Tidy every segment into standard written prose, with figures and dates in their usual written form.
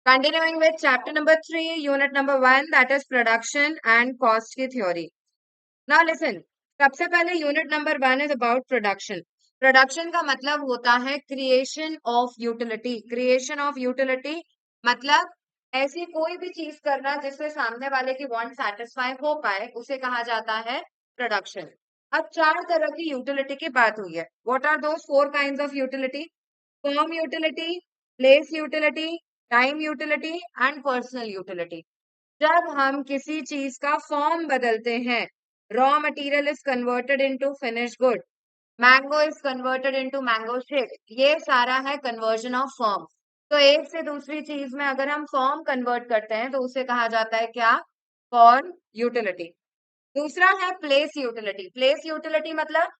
Continuing with chapter number 3, unit number 1, that is production and cost की theory. Now listen, सबसे पहले unit number 1 is about production. Production का मतलब होता है creation of utility. Creation of utility मतलब ऐसी कोई भी चीज करना जिससे सामने वाले की want satisfy हो पाए, उसे कहा जाता है production. अब चार तरह की यूटिलिटी की बात हुई है. What are those four kinds of utility? Firm utility, place utility, time utility and personal utility. जब हम किसी चीज का फॉर्म बदलते हैं, raw material is converted into finish good, mango is converted into mango shake, ये सारा है कन्वर्जन ऑफ फॉर्म. तो एक से दूसरी चीज में अगर हम फॉर्म कन्वर्ट करते हैं तो उसे कहा जाता है क्या? Form utility. दूसरा है प्लेस यूटिलिटी. प्लेस यूटिलिटी मतलब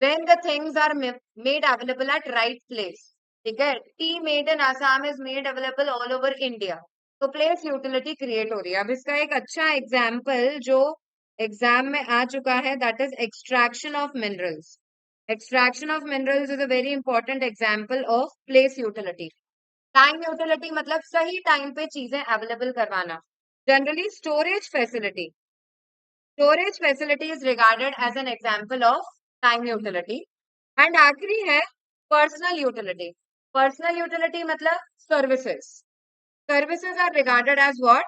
when the things are made available at right place. ठीक है, T made in Assam is made available all over India. तो प्लेस यूटिलिटी क्रिएट हो रही है. अब इसका एक अच्छा एग्जाम्पल जो एग्जाम में आ चुका है, that is extraction of minerals. Extraction of minerals is a very important example of place utility. Time utility मतलब सही टाइम पे चीजें अवेलेबल करवाना. Generally storage facility. Storage facility is regarded as an example of time utility. And आखिरी है personal utility. Personal utility मतलब services. Services are regarded as what?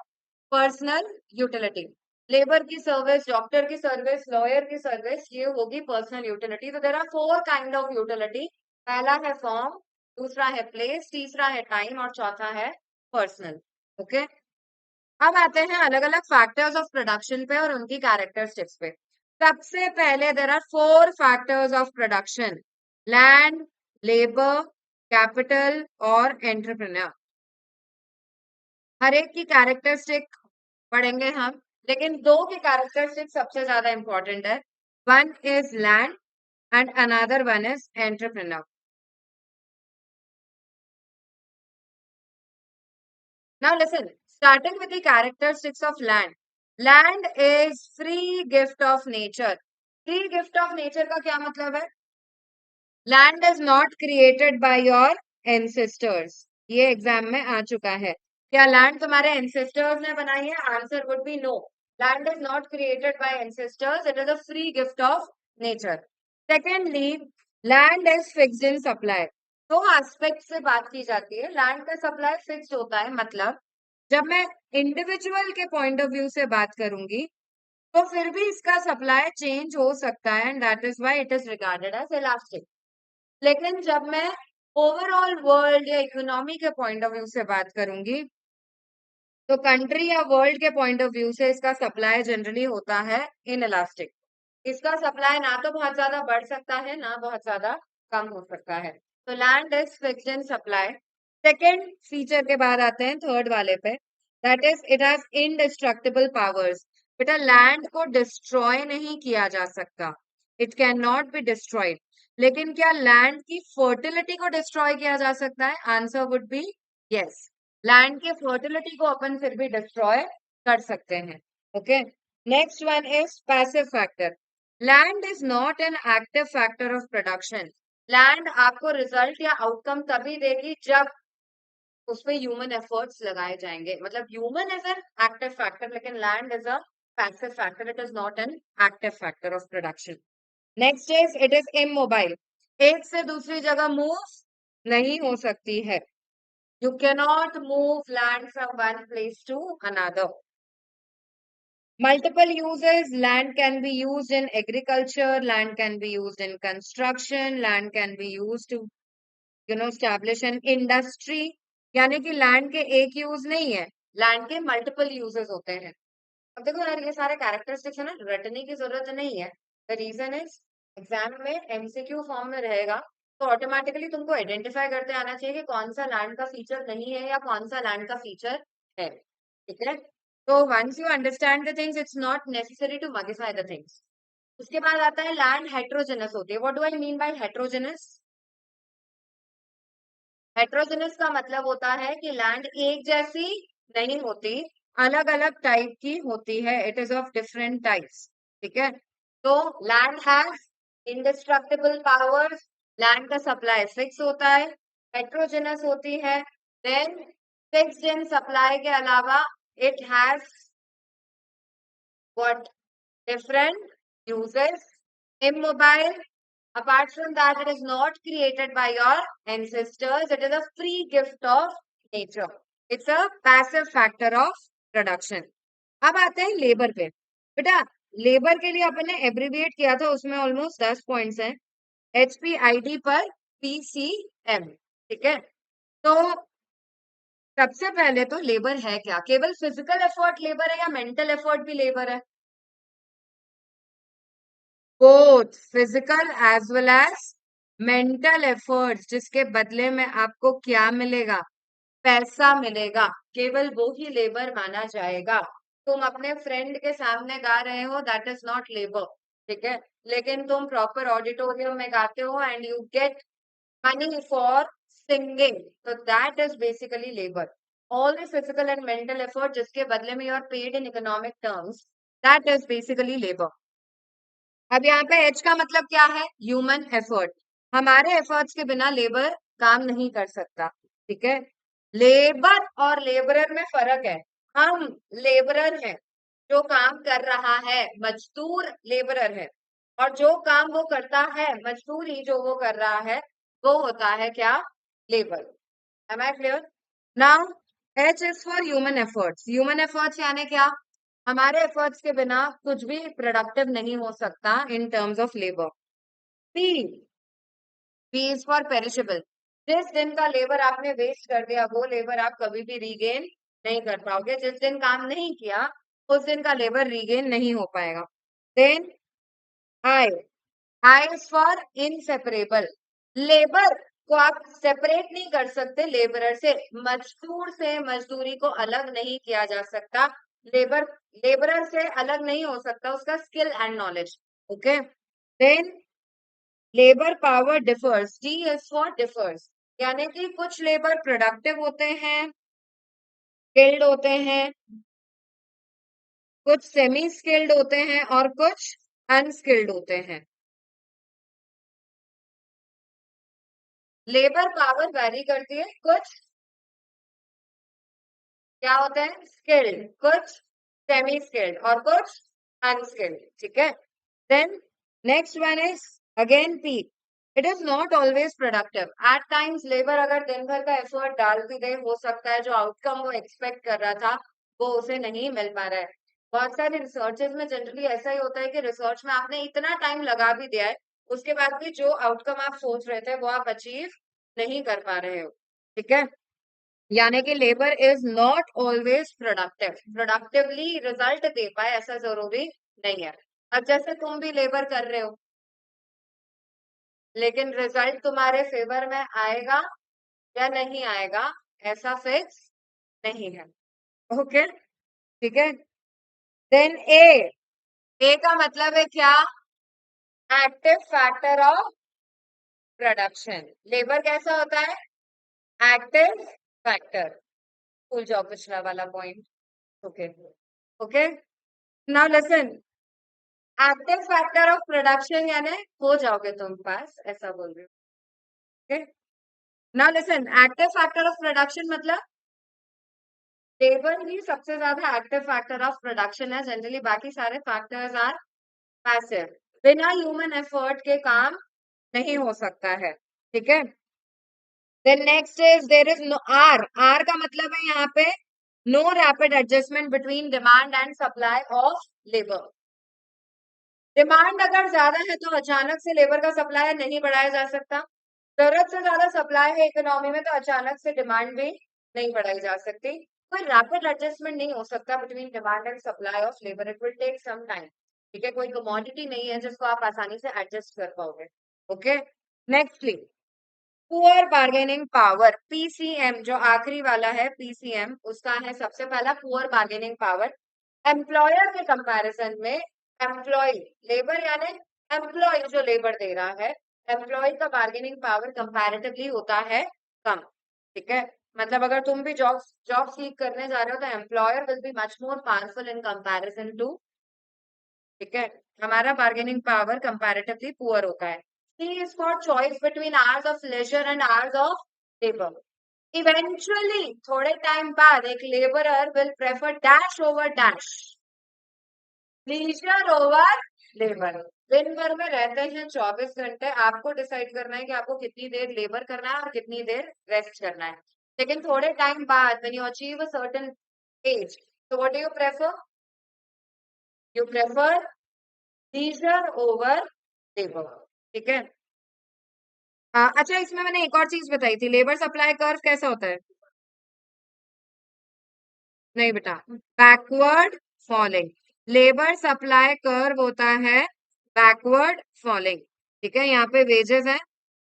Personal utility. Labour की service, doctor की service, lawyer की service, ये होगी personal utility. तो there are four kind of utility. पहला है फॉर्म, दूसरा है प्लेस, तीसरा है टाइम और चौथा है पर्सनल. ओके, अब आते हैं अलग अलग फैक्टर्स ऑफ प्रोडक्शन पे और उनकी कैरेक्टरिस्टिक्स पे. सबसे पहले there are four factors of production: land, labour, capital और एंटरप्रेन्योर. हर एक की कैरेक्टरिस्टिक पढ़ेंगे हम, लेकिन दो की कैरेक्टरिस्टिक सबसे ज्यादा इंपॉर्टेंट है. One is land and another one is entrepreneur. Now listen, starting with the characteristics of land. Land is free gift of nature. Free gift of nature का क्या मतलब है? Land is not created by your ancestors. ये exam में आ चुका है. क्या लैंड तुम्हारे ancestors ने बनाई है? Answer would be no. Land is not created by ancestors. It is a free gift of nature. Secondly, land is fixed in supply. दो एस्पेक्ट से बात की जाती है. लैंड का सप्लाई फिक्स्ड होता है, मतलब जब मैं इंडिविजुअल के पॉइंट ऑफ व्यू से बात करूंगी तो फिर भी इसका सप्लाई चेंज हो सकता है, and that is why it is regarded as elastic. लेकिन जब मैं ओवरऑल वर्ल्ड या इकोनॉमी के पॉइंट ऑफ व्यू से बात करूंगी तो कंट्री या वर्ल्ड के पॉइंट ऑफ व्यू से इसका सप्लाई जनरली होता है इन इलास्टिक. इसका सप्लाई ना तो बहुत ज्यादा बढ़ सकता है, ना बहुत ज्यादा कम हो सकता है. तो land is fixed in supply. Second feature के बाद आते हैं थर्ड वाले पे, that is it has indestructible powers. बेटा लैंड को डिस्ट्रॉय नहीं किया जा सकता, it can not be destroyed. लेकिन क्या लैंड की फर्टिलिटी को डिस्ट्रॉय किया जा सकता है? Answer would B yes. Land की फर्टिलिटी को अपन फिर भी डिस्ट्रॉय कर सकते हैं. Okay, next one is passive factor. Land is not an active factor of production. Land आपको रिजल्ट या आउटकम तभी देगी जब उस पे ह्यूमन एफर्ट्स लगाए जाएंगे. मतलब human is an active factor, लेकिन land is a passive factor. It is not an active factor of production. Next is it is immobile. एक से दूसरी जगह मूव नहीं हो सकती है. You cannot move land from one place to another. Multiple uses. Land can be used in agriculture, land can be used in construction, land can be used to establish an industry. यानी कि land के एक use नहीं है, land के multiple uses होते हैं. अब देखो यार, ये सारे कैरेक्टरिस्टिक्स है ना, रटने की जरूरत नहीं है. द रीजन इज एग्जाम में एमसीक्यू फॉर्म में रहेगा, तो ऑटोमेटिकली तुमको आइडेंटिफाई करते आना चाहिए कि कौन सा लैंड का फीचर नहीं है या कौन सा लैंड का फीचर है. ठीक है, तो once you understand the things, it's not necessary to mugify the things. उसके बाद आता है लैंड हेट्रोजेनस होती है. What do I mean by heterogeneous? Heterogeneous का मतलब होता है कि लैंड एक जैसी नहीं होती, अलग अलग टाइप की होती है. It is of different types. ठीक है, तो land has indestructible powers. Land का सप्लाई फिक्स होता है. हेट्रोजेनस होती है. देन फिक्स्ड इन सप्लाई के अलावा it has what different uses. Immobile, apart from that, it is not created by your ancestors. It is a free gift of nature. It's a passive factor of production. अब आते हैं labour पे। बेटा labour के लिए अपन ने abbreviate किया था, उसमें ऑलमोस्ट 10 पॉइंट्स हैं। HPID पर PCM, ठीक है। तो सबसे पहले तो लेबर है क्या? केवल फिजिकल एफर्ट लेबर है या मेंटल एफर्ट भी लेबर है? Both physical as well as mental efforts, जिसके बदले में आपको क्या मिलेगा? पैसा मिलेगा। केवल वो ही लेबर माना जाएगा। तुम अपने फ्रेंड के सामने गा रहे हो, दैट इज नॉट लेबर, ठीक है। लेकिन तुम प्रॉपर ऑडिटोरियम में गाते हो and you get money for singing, तो that is basically labour. All the physical and mental effort जिसके बदले में you are paid in economic terms, that is basically labour. अब यहाँ पे एच का मतलब क्या है? Human effort. हमारे एफर्ट्स के बिना लेबर काम नहीं कर सकता, ठीक है। लेबर और लेबरर में फर्क है। हम लेबरर हैं, जो काम कर रहा है, मजदूर लेबरर है। और जो काम वो करता है, मजदूरी जो वो कर रहा है, वो होता है क्या? Labour. Am I clear? Now H is for human efforts. Human efforts यानी क्या? हमारे एफर्ट्स के बिना कुछ भी प्रोडक्टिव नहीं हो सकता इन terms of labour. P, P is for perishable. जिस दिन का लेबर आपने वेस्ट कर दिया, वो लेबर आप कभी भी रीगेन नहीं कर पाओगे। जिस दिन काम नहीं किया, उस दिन का लेबर रीगेन नहीं हो पाएगा। Then I, I is for inseparable. Labour को आप सेपरेट नहीं कर सकते लेबरर से। मजदूर से मजदूरी को अलग नहीं किया जा सकता। लेबर लेबरर से अलग नहीं हो सकता उसका skill and knowledge, okay. Then labour power differs. D is for differs, यानी कि कुछ लेबर प्रोडक्टिव होते हैं, स्किल्ड होते हैं, कुछ सेमी स्किल्ड होते हैं और कुछ अनस्किल्ड होते हैं। लेबर पावर वैरी करती है, कुछ क्या होते हैं? स्किल्ड, कुछ सेमी स्किल्ड और कुछ अनस्किल्ड, ठीक है। Then next one is again P, it is not always productive. At times labour अगर दिन भर का एफर्ट डाल भी दे, हो सकता है जो आउटकम वो एक्सपेक्ट कर रहा था वो उसे नहीं मिल पा रहा है। बहुत सारे रिसर्चेस में जनरली ऐसा ही होता है कि रिसर्च में आपने इतना टाइम लगा भी दिया है, उसके बाद भी जो आउटकम आप सोच रहे थे वो आप अचीव नहीं कर पा रहे हो, ठीक है। यानी कि labour is not always productive. Productively result दे पाए ऐसा जरूरी नहीं है। अब जैसे तुम भी लेबर कर रहे हो, लेकिन रिजल्ट तुम्हारे फेवर में आएगा या नहीं आएगा, ऐसा फिक्स नहीं है, ओके, ठीक है। देन ए का मतलब है क्या? Active factor of production. Labour कैसा होता है? Active factor. भूल जाओ पिछला वाला point, okay okay. Now listen, active factor of production यानी हो जाओगे तुम पास, ऐसा बोल रही हूँ, okay. Now listen, active factor of production मतलब लेबर ही सबसे ज्यादा एक्टिव फैक्टर ऑफ प्रोडक्शन है जनरली, बाकी सारे फैक्टर्स आर पैसिव। बिना ह्यूमन एफर्ट के काम नहीं हो सकता है, ठीक है। Then next is there is no R. R का मतलब है यहाँ पे no rapid adjustment between demand and supply of labour. Demand अगर ज्यादा है तो अचानक से लेबर का सप्लाई नहीं बढ़ाया जा सकता। जरूरत से ज्यादा सप्लाई है इकोनॉमी में तो अचानक से डिमांड भी नहीं बढ़ाई जा सकती। कोई रैपिड एडजस्टमेंट नहीं हो सकता between demand and supply of labour, it will take some time, ठीक है। कोई कमोडिटी नहीं है जिसको आप आसानी से एडजस्ट कर पाओगे, okay. Nextly poor bargaining power, PCM जो आखिरी वाला है, पीसीएम उसका है सबसे पहला पुअर बार्गेनिंग पावर। एम्प्लॉयर के कंपैरिजन में एम्प्लॉय, लेबर यानी एम्प्लॉय जो लेबर दे रहा है, एम्प्लॉय का बार्गेनिंग पावर कंपैरेटिवली होता है कम, ठीक है। मतलब अगर तुम भी जॉब जॉब सीख करने जा रहे हो तो employer will be much more powerful in comparison to, ठीक है। हमारा बार्गेनिंग पावर कंपैरेटिवली पुअर होता है। See is for choice between hours of leisure and hours of labour. Eventually थोड़े टाइम बाद एक labourer will prefer dash over dash, leisure over labour. दिन भर में रहते हैं 24 घंटे, आपको डिसाइड करना है कि आपको कितनी देर लेबर करना है और कितनी देर रेस्ट करना है। लेकिन थोड़े टाइम बाद when you achieve a certain age, so what do you prefer? You prefer leisure over labor, ठीक है। अच्छा, इसमें मैंने एक और चीज बताई थी, लेबर सप्लाई कर्व कैसा होता है? नहीं बेटा, backward falling. Labour supply curve होता है बैकवर्ड फॉलिंग, ठीक है। यहाँ पे वेजेस है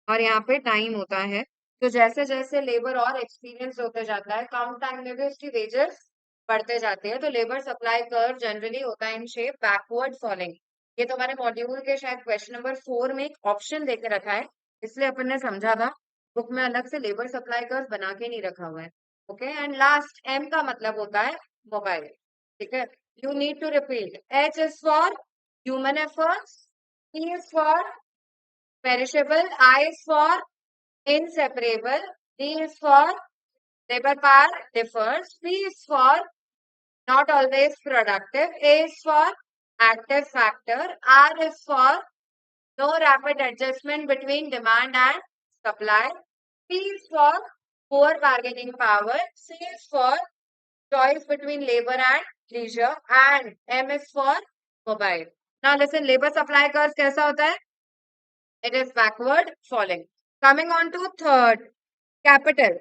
और यहाँ पे टाइम होता है, तो जैसे जैसे लेबर और एक्सपीरियंस होते जाता है, कम टाइम में भी उसकी वेजेस बढ़ते जाते हैं। तो लेबर सप्लाई कर्व जनरली होता है इन शेप बैकवर्ड फॉलिंग। ये तुम्हारे मॉड्यूल के शायद क्वेश्चन नंबर 4 में एक ऑप्शन देके रखा है, इसलिए अपन ने समझा था। बुक में अलग से लेबर सप्लाई कर्व बना के नहीं रखा हुआ है। ओके, एंड लास्ट एम का मतलब होता है मोबाइल, ठीक है। You need to repeat, H is for human efforts, E is for perishable, I is for inseparable, D is for labor power differs, P is for not always productive, A is for active factor, R is for no rapid adjustment between demand and supply, P is for poor bargaining power, C is for choice between labor and leisure, and M is for mobile. Now listen, labor supply curve कैसा होता है? It is backward falling. Coming on to third, capital.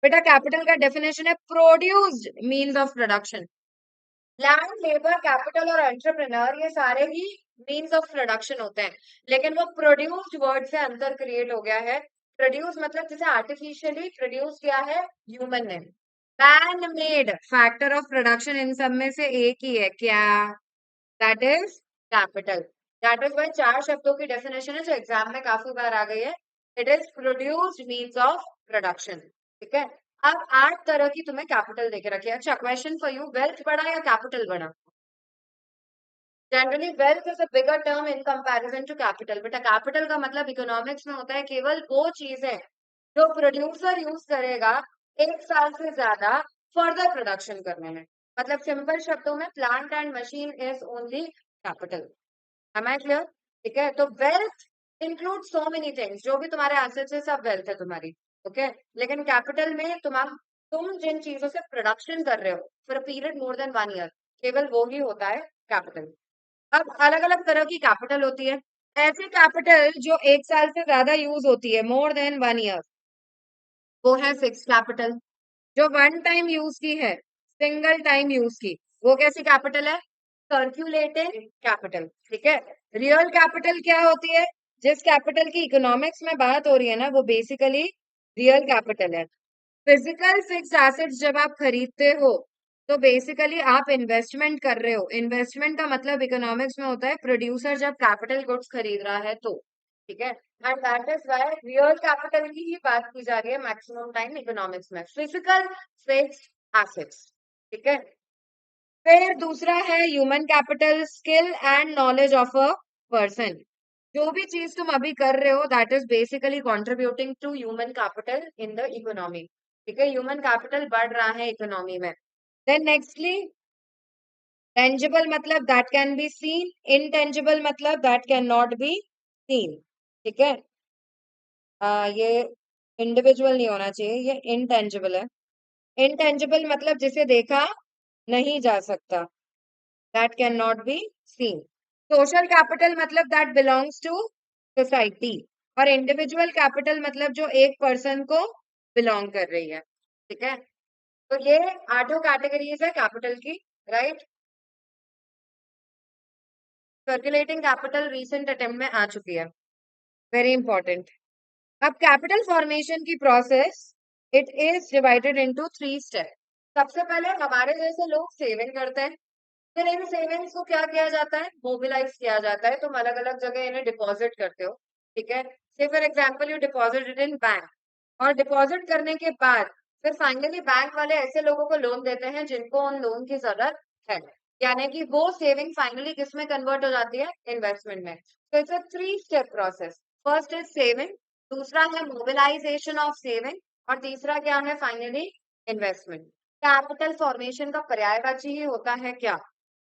बेटा capital का definition है produced means of production. Land, labour, capital और entrepreneur ये सारे ही means of production होते हैं, लेकिन वो प्रोड्यूस्ड वर्ड से अंतर क्रिएट हो गया है। प्रोड्यूस मतलब जैसे आर्टिफिशियली प्रोड्यूस किया है ह्यूमन ने, man made factor of production इन सब में से एक ही है क्या? That is capital. That is why 4 शब्दों की डेफिनेशन है जो एग्जाम में काफी बार आ गई है। It is produced means of production, ठीक है। अब 8 तरह की तुम्हें कैपिटल देके रखी है। अच्छा, क्वेश्चन फॉर यू, वेल्थ बढ़ा या कैपिटल बढ़ा? Generally wealth is a bigger term in comparison to capital. बेटा कैपिटल का मतलब इकोनॉमिक्स में होता है केवल वो चीजें जो प्रोड्यूसर यूज करेगा 1 साल से ज्यादा फर्दर प्रोडक्शन करने में। मतलब सिंपल शब्दों में plant and machine is only capital. Am I clear? ठीक है, तो wealth include so many things, जो भी तुम्हारे एसेट्स है सब वेल्थ है तुम्हारी, ओके। लेकिन कैपिटल में तुम जिन चीजों से प्रोडक्शन कर रहे हो for a period more than 1 year, केवल वो ही होता है कैपिटल। अब अलग अलग तरह की कैपिटल होती है। ऐसी कैपिटल जो 1 साल से ज्यादा यूज होती है, मोर देन 1 ईयर, वो है फिक्स कैपिटल। जो वन टाइम यूज की है, सिंगल टाइम यूज की, वो कैसी कैपिटल है? सर्क्यूलेटिंग कैपिटल, ठीक है। रियल कैपिटल क्या होती है? जिस कैपिटल की इकोनॉमिक्स में बात हो रही है ना, वो बेसिकली रियल कैपिटल है। फिजिकल फिक्स एसेट्स जब आप खरीदते हो तो बेसिकली आप इन्वेस्टमेंट कर रहे हो। इन्वेस्टमेंट का मतलब इकोनॉमिक्स में होता है प्रोड्यूसर जब कैपिटल गुड्स खरीद रहा है तो, ठीक है। And that is why real capital की ही बात की जा रही है मैक्सिमम टाइम इकोनॉमिक्स में, फिजिकल फिक्स्ड एसेट्स, ठीक है। फिर दूसरा है human capital, skill and knowledge of a person. जो भी चीज तुम अभी कर रहे हो that is basically contributing to human capital in the economy, ठीक है। ह्यूमन कैपिटल बढ़ रहा है इकोनॉमी में। देन नेक्स्टली, टेंजिबल मतलब that can be seen, intangible मतलब that can not be seen, ठीक है। ये इंडिविजुअल नहीं होना चाहिए, ये इनटेंजिबल है। इनटेंजिबल मतलब जिसे देखा नहीं जा सकता, that can not be seen. Social capital मतलब दैट बिलोंग्स टू सोसाइटी, और इंडिविजुअल कैपिटल मतलब जो एक पर्सन को बिलोंग कर रही है, ठीक है। तो ये 8 कैटेगरीज है कैपिटल की, right. Circulating capital recent attempt में आ चुकी है, वेरी इंपॉर्टेंट। अब कैपिटल फॉर्मेशन की process, it is divided into 3 step. सबसे पहले हमारे जैसे लोग सेविंग करते हैं, फिर इन सेविंग्स को क्या किया जाता है? मोबिलाइज किया जाता है। तुम अलग अलग जगह इन्हें डिपॉजिट करते हो, ठीक है। से for example you deposit it in bank, और डिपॉजिट करने के बाद फिर फाइनली बैंक वाले ऐसे लोगों को लोन देते हैं जिनको उन लोन की जरूरत है, यानी कि वो सेविंग फाइनली किस में कन्वर्ट हो जाती है? इन्वेस्टमेंट में। तो it's a 3 step process. First is saving, दूसरा है मोबिलाइजेशन ऑफ सेविंग, और तीसरा क्या है फाइनली इन्वेस्टमेंट। कैपिटल फॉर्मेशन का पर्यायवाची ही होता है क्या,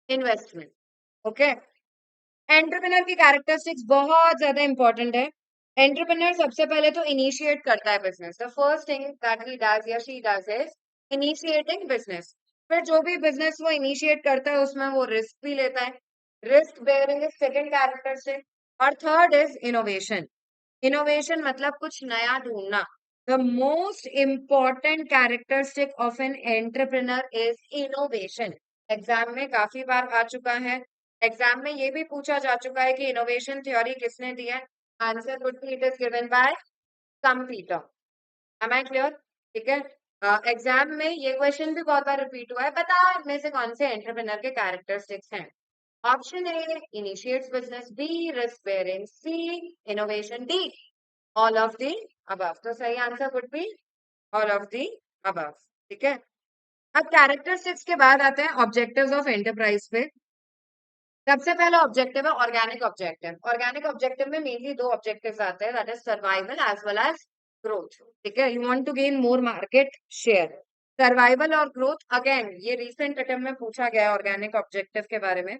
इन्वेस्टमेंट। ओके, एंटरप्रेन्योर की कैरेक्टरिस्टिक्स बहुत ज्यादा इंपॉर्टेंट है। एंटरप्रेन्योर सबसे पहले तो इनिशिएट करता है business. The first thing that he does या she does is initiating business. फिर जो भी बिजनेस वो इनिशिएट करता है उसमें वो रिस्क भी लेता है, risk bearing is second characteristic. और थर्ड इज इनोवेशन। इनोवेशन मतलब कुछ नया ढूंढना। The most important characteristic of an entrepreneur is innovation. Exam में काफी बार आ चुका है, एग्जाम में ये भी पूछा जा चुका है कि इनोवेशन थ्योरी किसने दी है। Answer would be it is given by computer. Am I clear? ठीक है, एग्जाम में ये क्वेश्चन भी बहुत बार रिपीट हुआ है, बता इनमें से कौन से एंटरप्रेन्योर के कैरेक्टरिस्टिक्स हैं। Option A initiates business, B risk bearing, C innovation, D all of the above. तो सही answer would be all of the above. ठीक है, अब कैरेक्टरिस्टिक्स के बाद आते हैं ऑब्जेक्टिव्स ऑफ एंटरप्राइज पे। सबसे पहला ऑब्जेक्टिव है ऑर्गेनिक ऑब्जेक्टिव। ऑर्गेनिक ऑब्जेक्टिव में मेनली दो ऑब्जेक्टिव्स आते हैं, that is survival as well as growth. ठीक है, you want to gain more market share. Survival और ग्रोथ अगेन ये रिसेंट अटेम्प्ट में पूछा गया है ऑर्गेनिक ऑब्जेक्टिव के बारे में,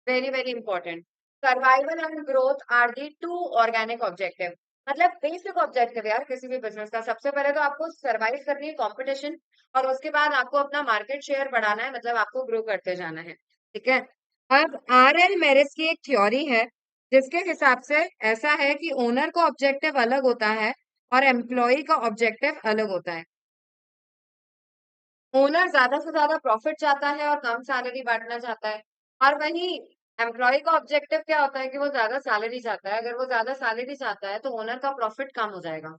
very very important. Survival and growth are the two organic objective. मतलब बेसिक ऑब्जेक्टिव यार किसी भी बिजनेस का, सबसे पहले तो आपको सर्वाइव करनी है कंपटीशन, और उसके बाद आपको अपना मार्केट शेयर बढ़ाना है, मतलब आपको ग्रो करते जाना है। ठीक है, अब आर एल मेरिस की एक थ्योरी है जिसके हिसाब से ऐसा है कि ओनर का ऑब्जेक्टिव अलग होता है और एम्प्लॉय का ऑब्जेक्टिव अलग होता है। ओनर ज्यादा से ज्यादा प्रॉफिट चाहता है और कम सैलरी बांटना चाहता है, और वहीं एम्प्लॉय का ऑब्जेक्टिव क्या होता है कि वो ज्यादा सैलरी चाहता है। अगर वो ज्यादा सैलरी चाहता है तो ओनर का प्रॉफिट कम हो जाएगा।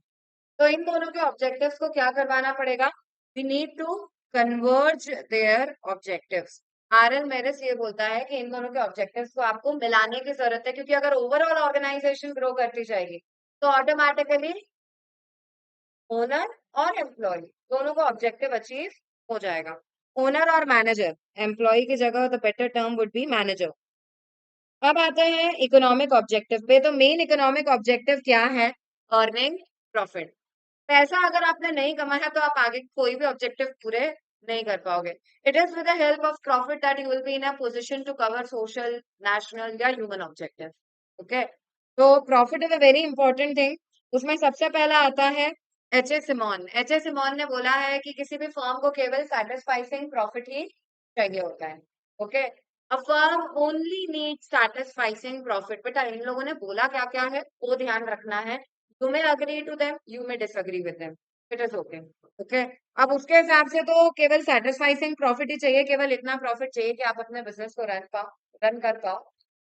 तो इन दोनों के ऑब्जेक्टिव्स को क्या करवाना पड़ेगा, we need to converge their objectives. RL मेरिस ये बोलता है कि इन दोनों के ऑब्जेक्टिव्स को आपको मिलाने की जरूरत है, क्योंकि अगर ओवरऑल ऑर्गेनाइजेशन ग्रो करती जाएगी तो ऑटोमेटिकली ओनर और एम्प्लॉय दोनों का ऑब्जेक्टिव अचीव हो जाएगा। ओनर और मैनेजर, एम्प्लॉय की जगह the better term would be manager. अब आते हैं इकोनॉमिक ऑब्जेक्टिव पे। तो मेन इकोनॉमिक ऑब्जेक्टिव क्या है, अर्निंग प्रॉफिट। पैसा अगर आपने नहीं कमाया तो आप आगे कोई भी ऑब्जेक्टिव पूरे नहीं कर पाओगे। It is with the help of profit that you will be in a position to cover social, national या ह्यूमन ऑब्जेक्टिव। ओके, तो profit is a very important thing. उसमें सबसे पहला आता है H A Simon. H A Simon ने बोला है कि किसी भी फर्म को केवल सेटिस्फाइंग प्रॉफिट ही चाहिए होता है। Okay, a firm only need satisfying profit. बेटा इन लोगों ने बोला क्या क्या है वो ध्यान रखना है। You may agree to them, you may disagree with them. It is okay. Okay. अब उसके हिसाब से तो केवल सेटिस्फाइंग प्रॉफिट ही चाहिए, केवल इतना प्रॉफिट चाहिए कि आप अपने बिजनेस को रन कर पाओ।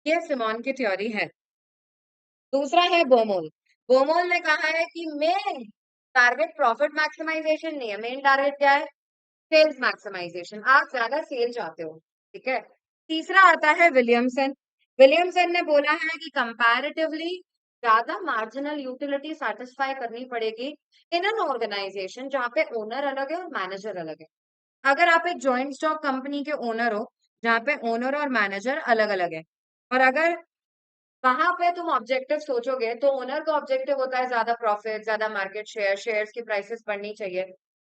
ये सिमोन की थ्योरी है। दूसरा है बोमोल। बोमोल ने कहा है कि मेन टारगेट प्रॉफिट मैक्सिमाइजेशन नहीं है, मेन टारगेट क्या है, सेल्स मैक्सिमाइजेशन। आप ज्यादा सेल चाहते हो। ठीक है, तीसरा आता है विलियमसन। विलियमसन ने बोला है कि कंपैरेटिवली ज्यादा मार्जिनल यूटिलिटी सेटिस्फाई करनी पड़ेगी इन एन ऑर्गेनाइजेशन जहां पे ओनर अलग है और मैनेजर अलग है। अगर आप एक जॉइंट स्टॉक कंपनी के ओनर हो जहां पे ओनर और मैनेजर अलग अलग है, और अगर वहां पे तुम ऑब्जेक्टिव सोचोगे तो ओनर का ऑब्जेक्टिव होता है ज्यादा प्रॉफिट, ज्यादा मार्केट शेयर, शेयर्स की प्राइसेस बढ़नी चाहिए।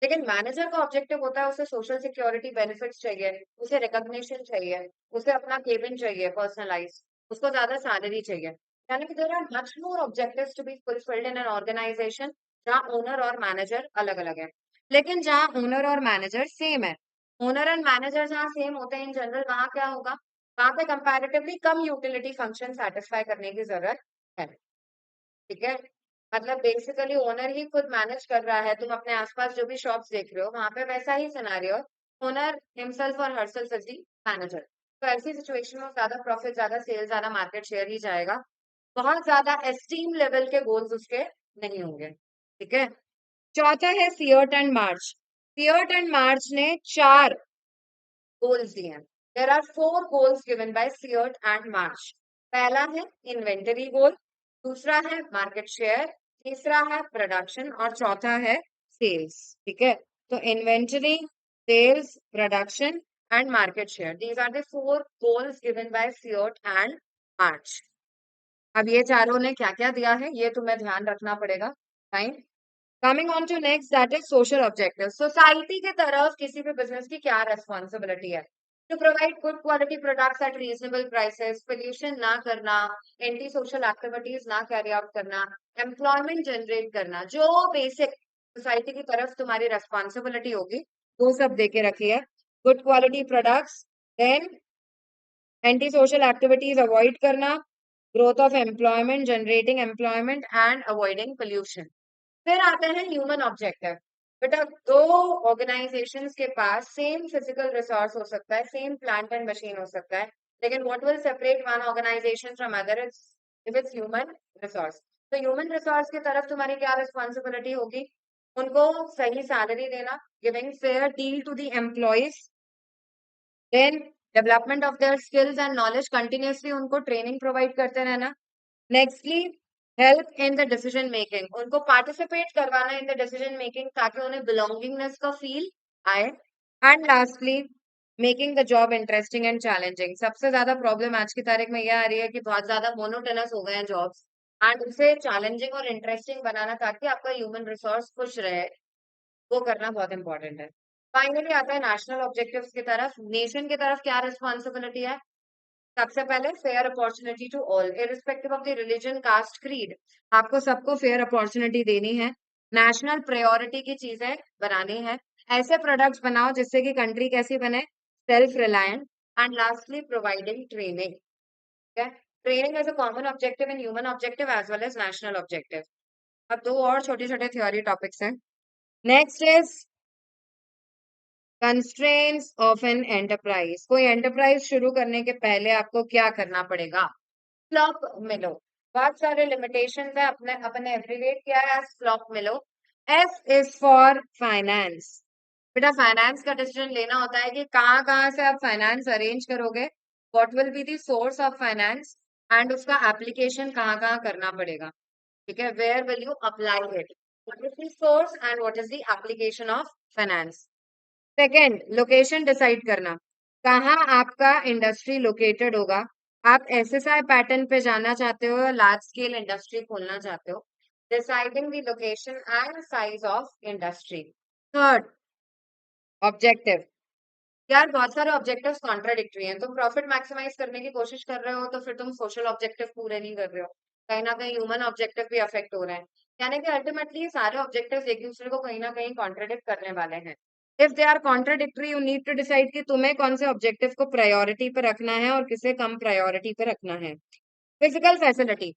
लेकिन मैनेजर का ऑब्जेक्टिव होता है उसे सोशल सिक्योरिटी बेनिफिट्स चाहिए, उसे रिकॉग्निशन चाहिए, उसे अपना केबिन चाहिए पर्सनलाइज, उसको ज्यादा सैलरी चाहिए। यानी कि there are much more objectives to be fulfilled in an organisation जहां ओनर और मैनेजर अलग अलग है। लेकिन जहां ओनर और मैनेजर सेम है, ओनर एंड मैनेजर जहां सेम होते हैं इन जनरल, वहां क्या होगा, वहां पे कंपैरेटिवली कम यूटिलिटी फंक्शन सेटिस्फाई करने की जरूरत है। ठीक है, मतलब बेसिकली ओनर ही खुद मैनेज कर रहा है, तुम अपने आसपास जो भी शॉप्स देख रहे हो वहां पे वैसा ही सिनेरियो, ओनर हिमसेल्फ और हरसेल्फ इज द मैनेजर। तो ऐसी सिचुएशन में ज्यादा प्रॉफिट, ज्यादा सेल, ज्यादा मार्केट शेयर ही जाएगा, बहुत ज्यादा एस्टीम लेवल के गोल्स उसके नहीं होंगे। ठीक है, चौथा है सियर्ट एंड मार्च। सियर्ट एंड मार्च ने 4 गोल्स दिए हैं। There are 4 goals given by Cyert and March. पहला है इन्वेंटरी गोल, दूसरा है मार्केट शेयर, तीसरा है प्रोडक्शन और चौथा है सेल्स। ठीक है, तो inventory, sales, production and market share, these are the 4 goals given by Cyert and March. अब ये चारों ने क्या क्या दिया है ये तुम्हें ध्यान रखना पड़ेगा। Fine, coming on to next that is social objective. Society की तरफ किसी भी बिजनेस की क्या रेस्पॉन्सिबिलिटी है? To provide good quality products at reasonable prices, pollution ना करना, एंटी सोशल एक्टिविटीज ना कैरी आउट करना, एम्प्लॉयमेंट जनरेट करना। जो बेसिक सोसाइटी की तरफ तुम्हारी रेस्पॉन्सिबिलिटी होगी वो सब दे के रखी है। Good quality products, then anti social activities avoid करना, growth of employment, generating employment and avoiding pollution. फिर आते हैं ह्यूमन ऑब्जेक्टिव। बेटा दो ऑर्गेनाइजेशंस के पास सेम फिजिकल रिसोर्स हो सकता है, सेम प्लांट एंड मशीन हो सकता है, लेकिन what will separate one organisation from other is if it's human resource. तो ह्यूमन रिसोर्स की तरफ तुम्हारी क्या रिस्पॉन्सिबिलिटी होगी? उनको सही सैलरी देना, giving fair deal to the employees, then development of their skills and knowledge, continuously उनको ट्रेनिंग प्रोवाइड करते रहना। Nextly help in the decision making, उनको पार्टिसिपेट करवाना इन द डिसीजन मेकिंग ताकि उन्हें बिलोंगिंगनेस का फील आए। And lastly making the job interesting and challenging. सबसे ज्यादा प्रॉब्लम आज की तारीख में यह आ रही है कि बहुत ज्यादा मोनोटोनस हो गए हैं जॉब्स, एंड उसे चैलेंजिंग और इंटरेस्टिंग बनाना ताकि आपका ह्यूमन रिसोर्स खुश रहे, वो करना बहुत इंपॉर्टेंट है। फाइनली आता है नेशनल ऑब्जेक्टिव्स की तरफ। नेशन की तरफ क्या रिस्पॉन्सिबिलिटी है? सबसे पहले fair opportunity to all irrespective of the religion, caste, creed. आपको सबको फेयर अपॉर्चुनिटी देनी है। नेशनल प्रायोरिटी की चीजें बनानी है। ऐसे प्रोडक्ट्स बनाओ जिससे कि कंट्री कैसी बने? Self reliant. And lastly providing training. ठीक है, training as a common objective in human objective as well as national objective. अब दो और छोटे छोटे थ्योरी टॉपिक्स हैं। Next is constraints of an enterprise. कोई एंटरप्राइज शुरू करने के पहले आपको क्या करना पड़ेगा? फ्लॉप मिलो। बहुत सारे लिमिटेशंस है, अपने अपने एब्रिविएट किया है as FLOP MILO. F is for finance. बेटा फाइनेंस का डिसीजन लेना होता है कि कहाँ कहाँ से आप फाइनेंस अरेंज करोगे, what will be the source of finance, and उसका एप्लीकेशन कहाँ कहाँ करना पड़ेगा। ठीक है, where will you apply it, what is the source and what is the application of finance. Second, location decide करना, कहाँ आपका इंडस्ट्री लोकेटेड होगा। आप एसएसआई पैटर्न पे जाना चाहते हो या लार्ज स्केल इंडस्ट्री खोलना चाहते हो। Deciding the location and size of industry. Third, objective. यार बहुत सारे ऑब्जेक्टिव्स कॉन्ट्राडिक्टरी हैं। तुम प्रॉफिट मैक्सिमाइज करने की कोशिश कर रहे हो तो फिर तुम सोशल ऑब्जेक्टिव पूरे नहीं कर रहे हो, कहीं ना कहीं ह्यूमन ऑब्जेक्टिव भी अफेक्ट हो रहे हैं। यानी कि अल्टीमेटली सारे ऑब्जेक्टिव्स एक दूसरे को कहीं ना कहीं कॉन्ट्राडिक्ट करने वाले हैं। If they are contradictory you need to decide कि तुम्हें कौन से ऑब्जेक्टिव को प्रायोरिटी पे रखना है और किसे कम प्रायोरिटी पे रखना है। Physical facility.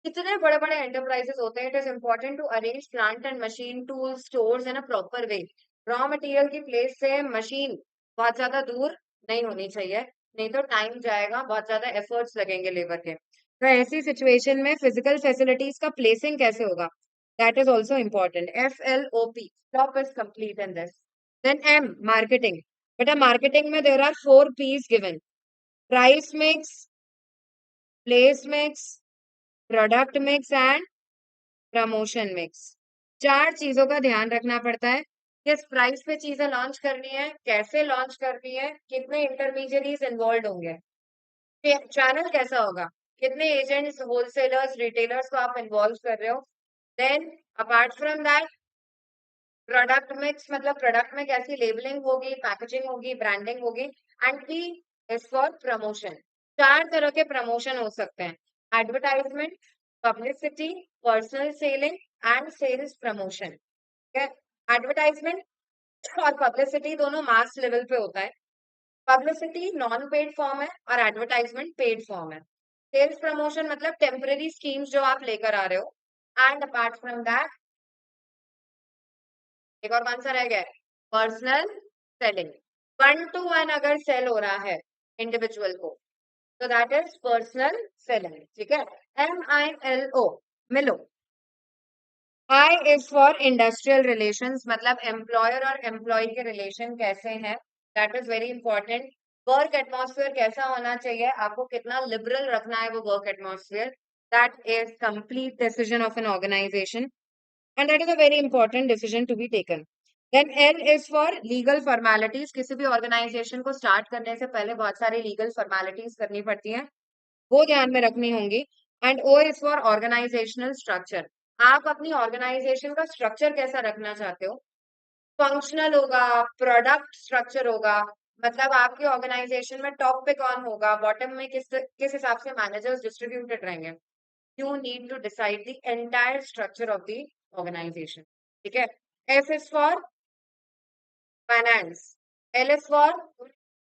कितने बड़े बड़े एंटरप्राइजेस होते हैं, it is important to arrange plant and machine tool stores in a proper way. Raw material की प्लेस से मशीन बहुत ज्यादा दूर नहीं होनी चाहिए, नहीं तो टाइम जाएगा, बहुत ज्यादा एफर्ट्स लगेंगे लेबर के। तो ऐसी सिचुएशन में फिजिकल फैसिलिटीज का प्लेसिंग कैसे होगा, that is also important. FLOP, stop is complete in this. Then M, marketing. बेटा मार्केटिंग में there are 4 P's given: price mix, place mix, product mix and promotion mix. 4 चीजों का ध्यान रखना पड़ता है। किस प्राइस पे चीजें लॉन्च करनी है, कैसे लॉन्च करनी है, कितने इंटरमीडियरीज इन्वॉल्व होंगे, चैनल कैसा होगा, कितने एजेंट्स, होलसेलर्स, रिटेलर्स को आप इन्वॉल्व कर रहे हो। Then apart from that product mix, मतलब प्रोडक्ट में कैसी लेबलिंग होगी, पैकेजिंग होगी, ब्रांडिंग होगी। And P is for promotion. 4 तरह के प्रमोशन हो सकते हैं: advertisement, publicity, personal selling and sales promotion. ठीक है, एडवर्टाइजमेंट और पब्लिसिटी दोनों मास लेवल पे होता है। पब्लिसिटी नॉन पेड फॉर्म है और एडवर्टाइजमेंट पेड फॉर्म है। सेल्स प्रमोशन मतलब टेम्पररी स्कीम्स जो आप लेकर आ रहे हो। एंड अपार्ट फ्रॉम दैट एक और कौन सा रह गया? Personal selling. 1 to 1 अगर सेल हो रहा है इंडिविजुअल को तो दैट इज पर्सनल सेलिंग। ठीक है, MILO, MILO. I is for industrial relations, मतलब एम्प्लॉयर और एम्प्लॉय के रिलेशन कैसे हैं, that is very important. Work atmosphere कैसा होना चाहिए, आपको कितना लिबरल रखना है वो work atmosphere, that is complete decision of an organisation and that is a very important decision to be taken. Then L is for legal formalities. किसी भी ऑर्गेनाइजेशन को स्टार्ट करने से पहले बहुत सारी लीगल फॉर्मेलिटीज करनी पड़ती हैं, वो ध्यान में रखनी होंगी। And O is for organisational structure. आप अपनी ऑर्गेनाइजेशन का स्ट्रक्चर कैसा रखना चाहते हो। फंक्शनल होगा, प्रोडक्ट स्ट्रक्चर होगा, मतलब आपके ऑर्गेनाइजेशन में टॉप पे कौन होगा, बॉटम में किस हिसाब से मैनेजर्स डिस्ट्रीब्यूटेड रहेंगे। You need to decide the entire structure of the organisation. ठीक है। F is for finance, L is for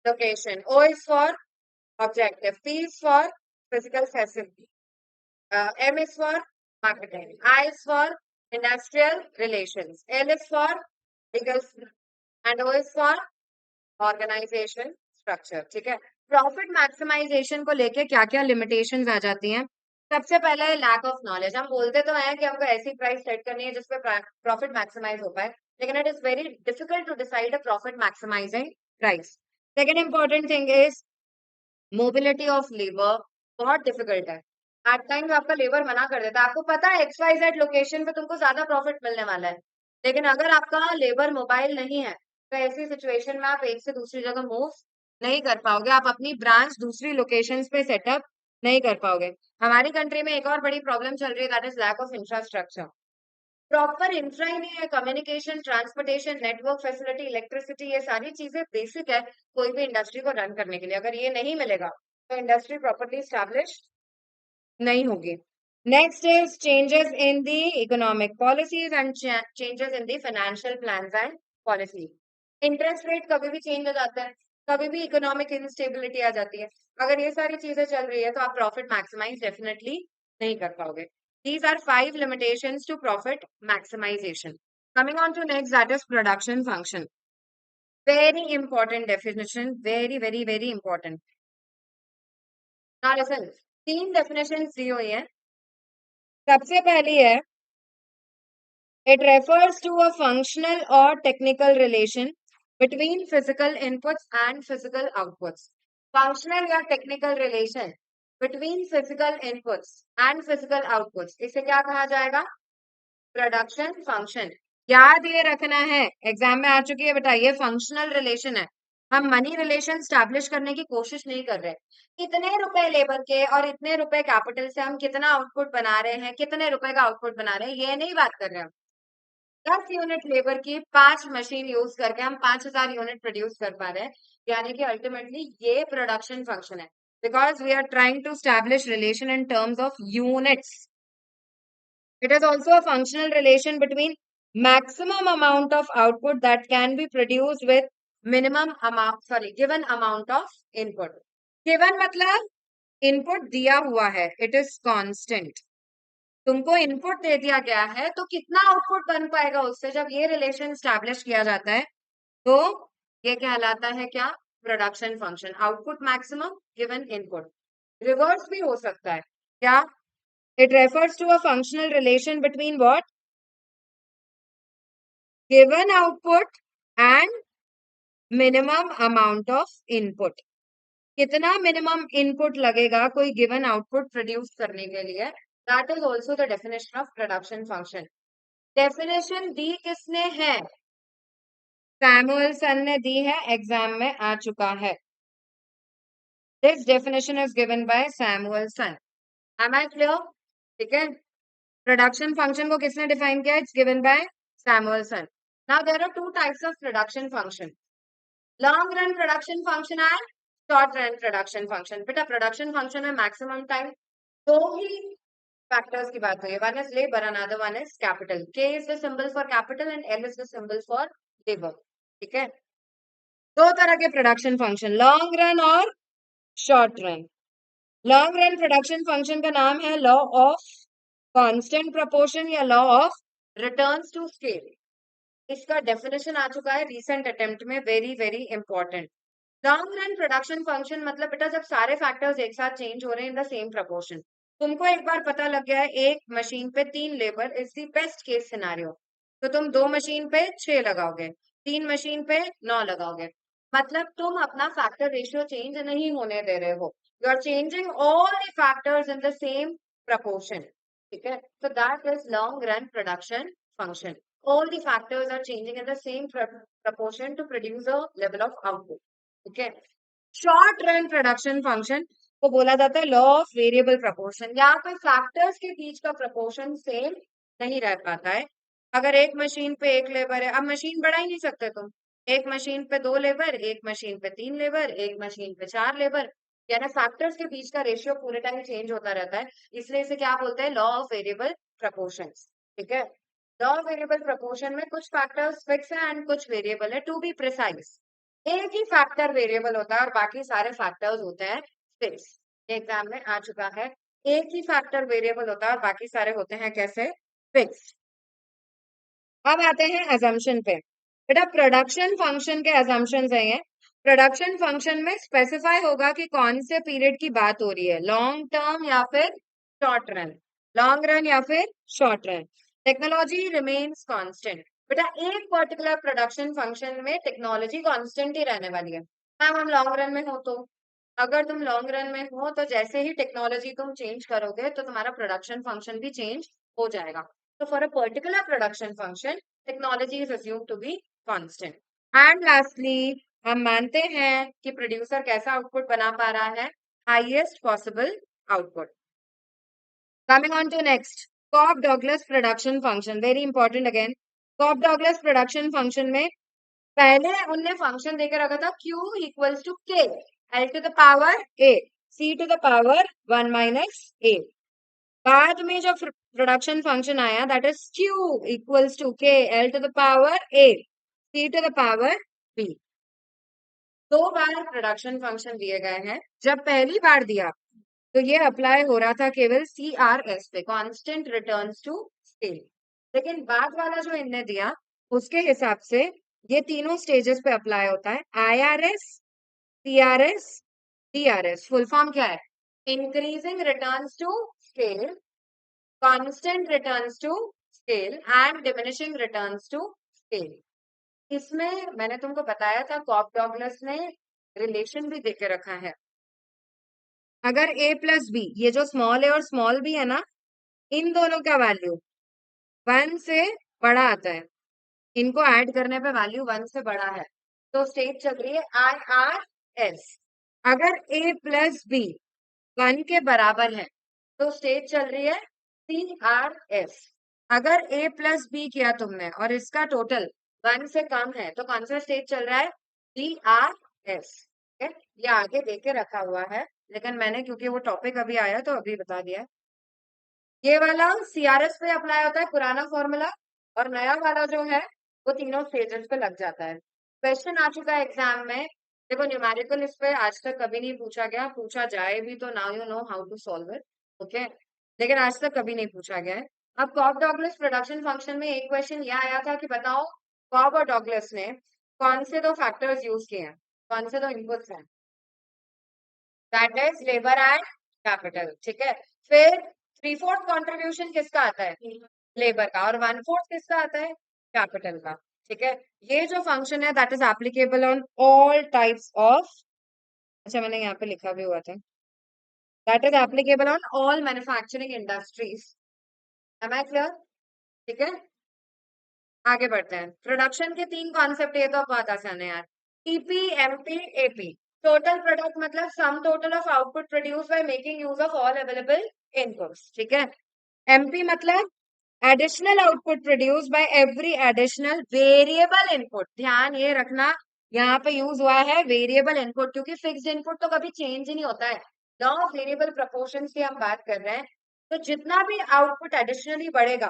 location, O is for objective, P is for physical facility, M is for marketing, I is for industrial relations, L is for legal, and O is for organization structure। ठीक है। Profit maximisation को लेके क्या क्या limitations आ जाती हैं। सबसे पहले लैक ऑफ नॉलेज। हम बोलते तो हैं कि हमको ऐसी प्राइस सेट करनी है जिसपे प्रॉफिट मैक्सिमाइज हो पाए, लेकिन it is very difficult to decide a profit maximising price. Second important thing is mobility of labour. बहुत डिफिकल्ट है। एट टाइम्स आपका लेबर मना कर देता है, आपको पता है XYZ लोकेशन पे तुमको ज्यादा प्रॉफिट मिलने वाला है, लेकिन अगर आपका लेबर मोबाइल नहीं है तो ऐसी सिचुएशन में आप एक से दूसरी जगह मूव नहीं कर पाओगे, आप अपनी ब्रांच दूसरी लोकेशंस पे सेटअप नहीं कर पाओगे। हमारी कंट्री में एक और बड़ी प्रॉब्लम चल रही है, that is lack of infrastructure. Proper infra ही नहीं है, communication, transportation, network facility, electricity, ये सारी चीजें बेसिक है कोई भी इंडस्ट्री को रन करने के लिए। अगर ये नहीं मिलेगा तो इंडस्ट्री प्रॉपरली स्टैब्लिश नहीं होगी। Next is changes in the economic policies and changes in the financial plans and policy. Interest rate कभी भी चेंज हो जाता है, कभी भी इकोनॉमिक इंस्टेबिलिटी आ जाती है। अगर ये सारी चीजें चल रही है तो आप प्रॉफिट मैक्सिमाइज डेफिनेटली नहीं कर पाओगे। These are 5 limitations to profit maximization. Coming on to next, that is production function. Very important definition. Very, very, very important. Now listen, 3 definitions दी हुई हैं। सबसे पहली है, it refers to a functional or technical relation between physical inputs and physical outputs. Functional या technical relation between physical inputs and physical outputs. इसे क्या कहा जाएगा? Production function. याद ये रखना है, एग्जाम में आ चुकी है बेटा, ये फंक्शनल रिलेशन है। हम मनी रिलेशन स्टैब्लिश करने की कोशिश नहीं कर रहे। इतने रुपए लेबर के और इतने रुपए कैपिटल से हम कितना आउटपुट बना रहे हैं, कितने रुपए का आउटपुट बना रहे हैं, ये नहीं बात कर रहे हम। 10 यूनिट लेबर की 5 मशीन यूज करके हम 5000 यूनिट प्रोड्यूस कर पा रहे हैं, यानी कि अल्टीमेटली ये प्रोडक्शन फंक्शन है, because we are trying to establish relation in terms of units. It is also a functional relation between maximum amount of output that can be produced with given amount of input. Given मतलब input दिया हुआ है, it is constant. तुमको input दे दिया गया है तो कितना आउटपुट बन पाएगा उससे, जब ये रिलेशन स्टैब्लिश किया जाता है तो ये कहलाता है क्या? Production function. Output maximum given input. Reverse भी हो सकता है क्या? It refers to a functional relation between what? Given output and minimum amount of input. कितना minimum input लगेगा कोई given output produce करने के लिए? That is also the definition of production function. Definition दी किसने है? सैमुअलसन ने दी है, एग्जाम में आ चुका है। This definition is given by Samuelson. Am I clear? ठीक है। प्रोडक्शन फंक्शन को किसने डिफाइन किया? It's given by Samuelson. Now there are 2 types of production function, long run production function and short run production function. बेटा production function में maximum time दो ही factors की बात हुई है, one is labour, another one is capital. K is the symbol for capital and L is the symbol for labour. ठीक है। दो तरह के प्रोडक्शन फंक्शन, लॉन्ग रन और short run. Long run production function का नाम है लॉ ऑफ कांस्टेंट प्रोपोर्शन या law of returns to scale. इसका डेफिनेशन आ चुका है रीसेंट अटेम्प्ट में, very very important. Long run production function मतलब बेटा जब सारे फैक्टर्स एक साथ चेंज हो रहे हैं इन द सेम प्रोपोर्शन। तुमको एक बार पता लग गया है एक मशीन पे 3 labour is the best case scenario, तो तुम 2 मशीन पे 6 लगाओगे, 3 मशीन पे 9 लगाओगे। मतलब तुम अपना फैक्टर रेशियो चेंज नहीं होने दे रहे हो, you are changing all the factors in the same proportion. ठीक है। So that is long run production function. All the factors are changing in the same proportion to produce a level of output. Okay. Short run production function को बोला जाता है law of variable proportion. यहाँ पे factors के बीच का proportion same नहीं रह पाता है। अगर एक मशीन पे एक लेबर है, अब मशीन बढ़ा ही नहीं सकते तुम। एक मशीन पे 2 लेबर, एक मशीन पे 3 लेबर, एक मशीन पे 4 लेबर, यानी फैक्टर्स के बीच का रेशियो पूरे टाइम चेंज होता रहता है। इसलिए इसे क्या बोलते हैं? Law of variable proportions. ठीक है, लॉ ऑफ वेरिएबल प्रपोर्शन में कुछ फैक्टर्स फिक्स है एंड कुछ वेरिएबल है। टू बी प्रिसाइज, एक ही फैक्टर वेरिएबल होता है और बाकी सारे फैक्टर्स होते हैं फिक्स। एग्जाम में आ चुका है। एक ही फैक्टर वेरिएबल होता है और बाकी सारे होते हैं कैसे? फिक्स। अब आते हैं अजम्पशन पे। बेटा प्रोडक्शन फंक्शन के अजम्पशंस है ये। प्रोडक्शन फंक्शन में स्पेसिफाई होगा कि कौन से पीरियड की बात हो रही है, लॉन्ग टर्म या फिर शॉर्ट रन, लॉन्ग रन या फिर short run. Technology remains constant. बेटा एक पर्टिकुलर प्रोडक्शन फंक्शन में टेक्नोलॉजी कांस्टेंट ही रहने वाली है। मैम हम लॉन्ग रन में हो तो, अगर तुम लॉन्ग रन में हो तो जैसे ही टेक्नोलॉजी तुम चेंज करोगे तो तुम्हारा प्रोडक्शन फंक्शन भी चेंज हो जाएगा। So for a particular production function, technology is assumed to be constant. And lastly, हम मानते हैं कि प्रोड्यूसर कैसा आउटपुट बना पा रहा है? Highest possible output. Coming on to next, Cobb-Douglas production function, very important again. Cobb-Douglas production function में पहले उनने फंक्शन देकर रखा था Q equals to K, L to the power A, C to the power 1 minus A. बाद में जो production function आया that is Q equals to K L to the power A C to the power B। 2 bar production function दिए गए हैं। जब पहली बार दिया तो ये अप्लाई हो रहा था केवल CRS पे, कांस्टेंट रिटर्न्स टू स्केल। लेकिन बाद वाला जो इनने दिया उसके हिसाब से ये तीनों स्टेजेस पे अप्लाई होता है। IRS, CRS, DRS। Full form क्या है? Increasing returns to scale, constant returns to scale and diminishing returns to scale। इसमें मैंने तुमको बताया था कॉप डॉगलस ने रिलेशन भी देके रखा है। अगर a प्लस बी, ये जो स्मॉल है और स्मॉल बी है ना, इन दोनों का वैल्यू 1 से बड़ा आता है, इनको ऐड करने पे वैल्यू 1 से बड़ा है तो स्टेट चल रही है IRS। अगर a प्लस बी 1 के बराबर है तो स्टेट चल रही है CRS। अगर a प्लस बी किया तुमने और इसका टोटल 1 से कम है तो कौन सा स्टेज चल रहा है? DRS। ये आगे देके रखा हुआ है लेकिन मैंने क्योंकि वो टॉपिक अभी आया तो अभी बता दिया। ये वाला CRS पे अप्लाई होता है पुराना फॉर्मूला, और नया वाला जो है वो तीनों स्टेजेस पे लग जाता है। क्वेश्चन आ चुका है एग्जाम में। देखो न्यूमेरिकल इस पे आज तक कभी नहीं पूछा गया, पूछा जाए भी तो now you know how to solve it. Okay, लेकिन आज तक कभी नहीं पूछा गया है। अब कॉब डॉगलस प्रोडक्शन फंक्शन में एक क्वेश्चन यह आया था कि बताओ कॉब और डॉगलस ने कौन से 2 फैक्टर्स यूज किए हैं, कौन से 2 इनपुट्स हैं? That is labour and capital. ठीक है, फिर 3/4 कंट्रीब्यूशन किसका आता है? लेबर का। और 1/4 किसका आता है? कैपिटल का। ठीक है, ये जो फंक्शन है that is applicable on all types of, अच्छा मैंने यहाँ पे लिखा भी हुआ था, that is applicable on all manufacturing industries. Am I clear? ठीक है, आगे बढ़ते हैं। प्रोडक्शन के 3 कॉन्सेप्ट, ये तो बहुत आसान है यार। TP, MP, AP. Total product मतलब sum total of output produce by making use of all available inputs. ठीक है, एमपी मतलब additional output produce by every additional variable input. ध्यान ये रखना, यहाँ पे यूज हुआ है वेरिएबल इनपुट क्योंकि फिक्स्ड इनपुट तो कभी चेंज ही नहीं होता है। लॉ ऑफ वेरिएबल प्रपोर्शंस की हम बात कर रहे हैं, तो जितना भी आउटपुट एडिशनली बढ़ेगा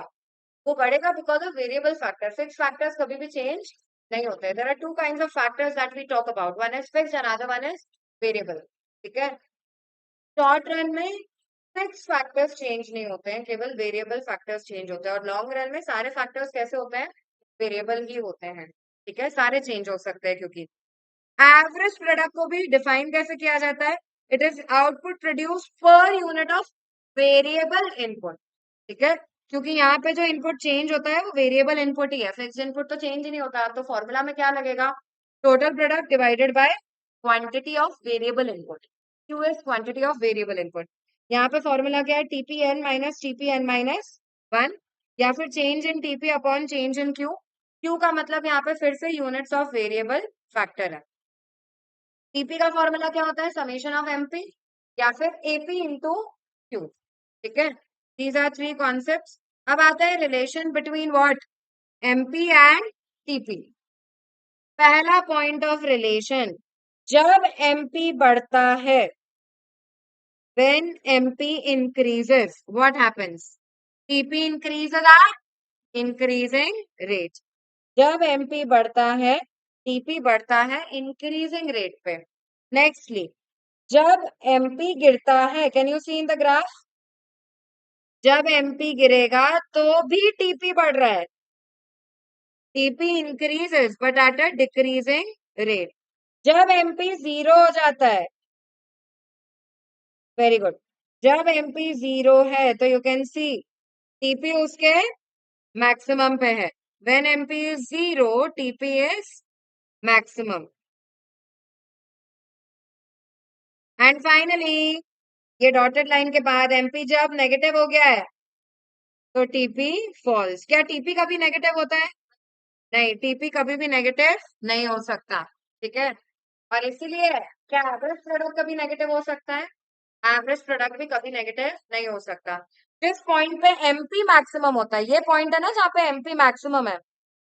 वो बढ़ेगा because of variable factor. Fix factors कभी भी चेंज नहीं होते। There are 2 kinds of factors that we talk about, one is fixed and other one is variable. ठीक है, शॉर्ट रन में फिक्स फैक्टर्स चेंज नहीं होते हैं, केवल वेरिएबल फैक्टर्स चेंज होते हैं। और लॉन्ग रन में सारे फैक्टर्स कैसे होते हैं? वेरिएबल ही होते हैं। ठीक है, सारे चेंज हो सकते हैं क्योंकि एवरेज प्रोडक्ट को भी डिफाइन कैसे किया जाता है? It is output produce per unit of variable input. ठीक है, क्योंकि यहाँ पे जो इनपुट चेंज होता है वो वेरिएबल इनपुट ही है, फिक्स्ड इनपुट तो चेंज ही नहीं होता। तो फॉर्मूला में क्या लगेगा? Total product divided by quantity of variable input. Q is quantity of variable input. यहाँ पे फॉर्मूला क्या है? टीपीएन माइनस टीपीएन माइनस 1, या फिर change in TP upon change in Q. Q का मतलब यहाँ पे फिर से यूनिट्स ऑफ वेरिएबल फैक्टर है। टीपी का फॉर्मूला क्या होता है? समेशन ऑफ एमपी या फिर एपी इंटू क्यू। ठीक है, दीज आर 3 कॉन्सेप्ट्स। अब आता है relation between what, MP and TP. पहला पॉइंट ऑफ रिलेशन, जब एमपी बढ़ता है, when MP increases, what happens? TP increases at increasing rate. जब MP बढ़ता है, TP बढ़ता है increasing rate पे। Nextly, जब MP गिरता है, can you see in the graph? जब MP गिरेगा तो भी TP बढ़ रहा है। TP increases but at a decreasing rate. जब MP 0 हो जाता है, वेरी गुड, जब MP 0 है तो यू कैन सी TP उसके मैक्सिमम पे है। When MP is 0, TP is maximum. And finally ये डॉटेड लाइन के बाद MP जब नेगेटिव हो गया है तो TP फॉल्स। क्या TP कभी नेगेटिव होता है? नहीं, TP कभी भी नेगेटिव नहीं हो सकता, ठीक है। और इसीलिए क्या एवरेज प्रोडक्ट कभी नेगेटिव हो सकता है? एवरेज प्रोडक्ट भी कभी नेगेटिव नहीं हो सकता। जिस पॉइंट पे MP मैक्सिमम होता है, ये पॉइंट है ना जहाँ पे MP मैक्सिमम है,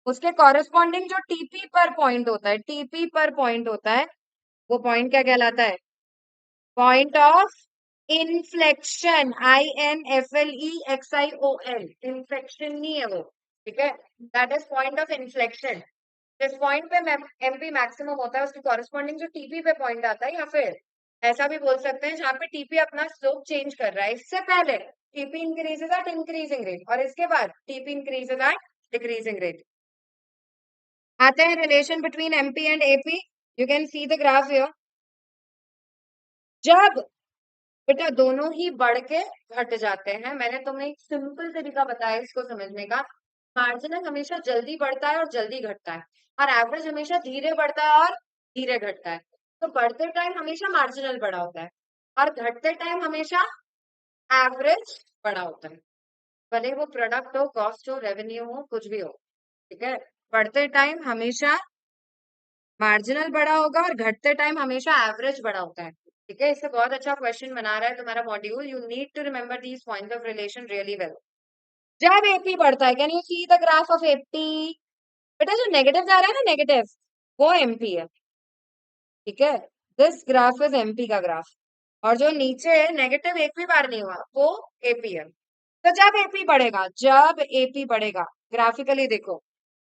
उसके कॉरेस्पॉन्डिंग जो टीपी पर पॉइंट होता है, टीपी पर पॉइंट होता है, वो पॉइंट क्या कहलाता है? Point of inflection, INFLEXION, inflection नहीं है वो, ठीक है, that is point of inflection. जिस पॉइंट पे एमपी मैक्सिमम होता है उसके कॉरेस्पॉन्डिंग जो टीपी पे पॉइंट आता है, या फिर ऐसा भी बोल सकते हैं जहाँ पे टीपी अपना स्लोप चेंज कर रहा है। इससे पहले TP increases at increasing rate और इसके बाद TP increases at decreasing rate. आते हैं relation between MP and AP. You can see the graph here. जब बेटा दोनों ही बढ़ के घट जाते हैं, मैंने तुम्हें एक सिंपल तरीका बताया इसको समझने का। मार्जिनल हमेशा जल्दी बढ़ता है और जल्दी घटता है, और एवरेज हमेशा धीरे बढ़ता है और धीरे घटता है। तो बढ़ते टाइम हमेशा मार्जिनल बड़ा होता है और घटते टाइम हमेशा एवरेज बड़ा होता है। भले वो प्रोडक्ट हो, कॉस्ट हो, रेवेन्यू हो, कुछ भी हो, ठीक है। बढ़ते टाइम हमेशा मार्जिनल बड़ा होगा और घटते टाइम हमेशा एवरेज बड़ा होता है, ठीक है। इससे बहुत अच्छा क्वेश्चन बना रहा है तुम्हारा module. You need to remember these points of relation really well. जब एपी बढ़ता है, can you see the graph of AP? बेटा जो नेगेटिव जा रहा है ना, नेगेटिव, वो एमपी है, ठीक है। दिस ग्राफ इज एमपी का ग्राफ, और जो नीचे नेगेटिव एक भी बार नहीं हुआ वो एपी है। तो जब एपी बढ़ेगा, जब एपी बढ़ेगा, ग्राफिकली देखो,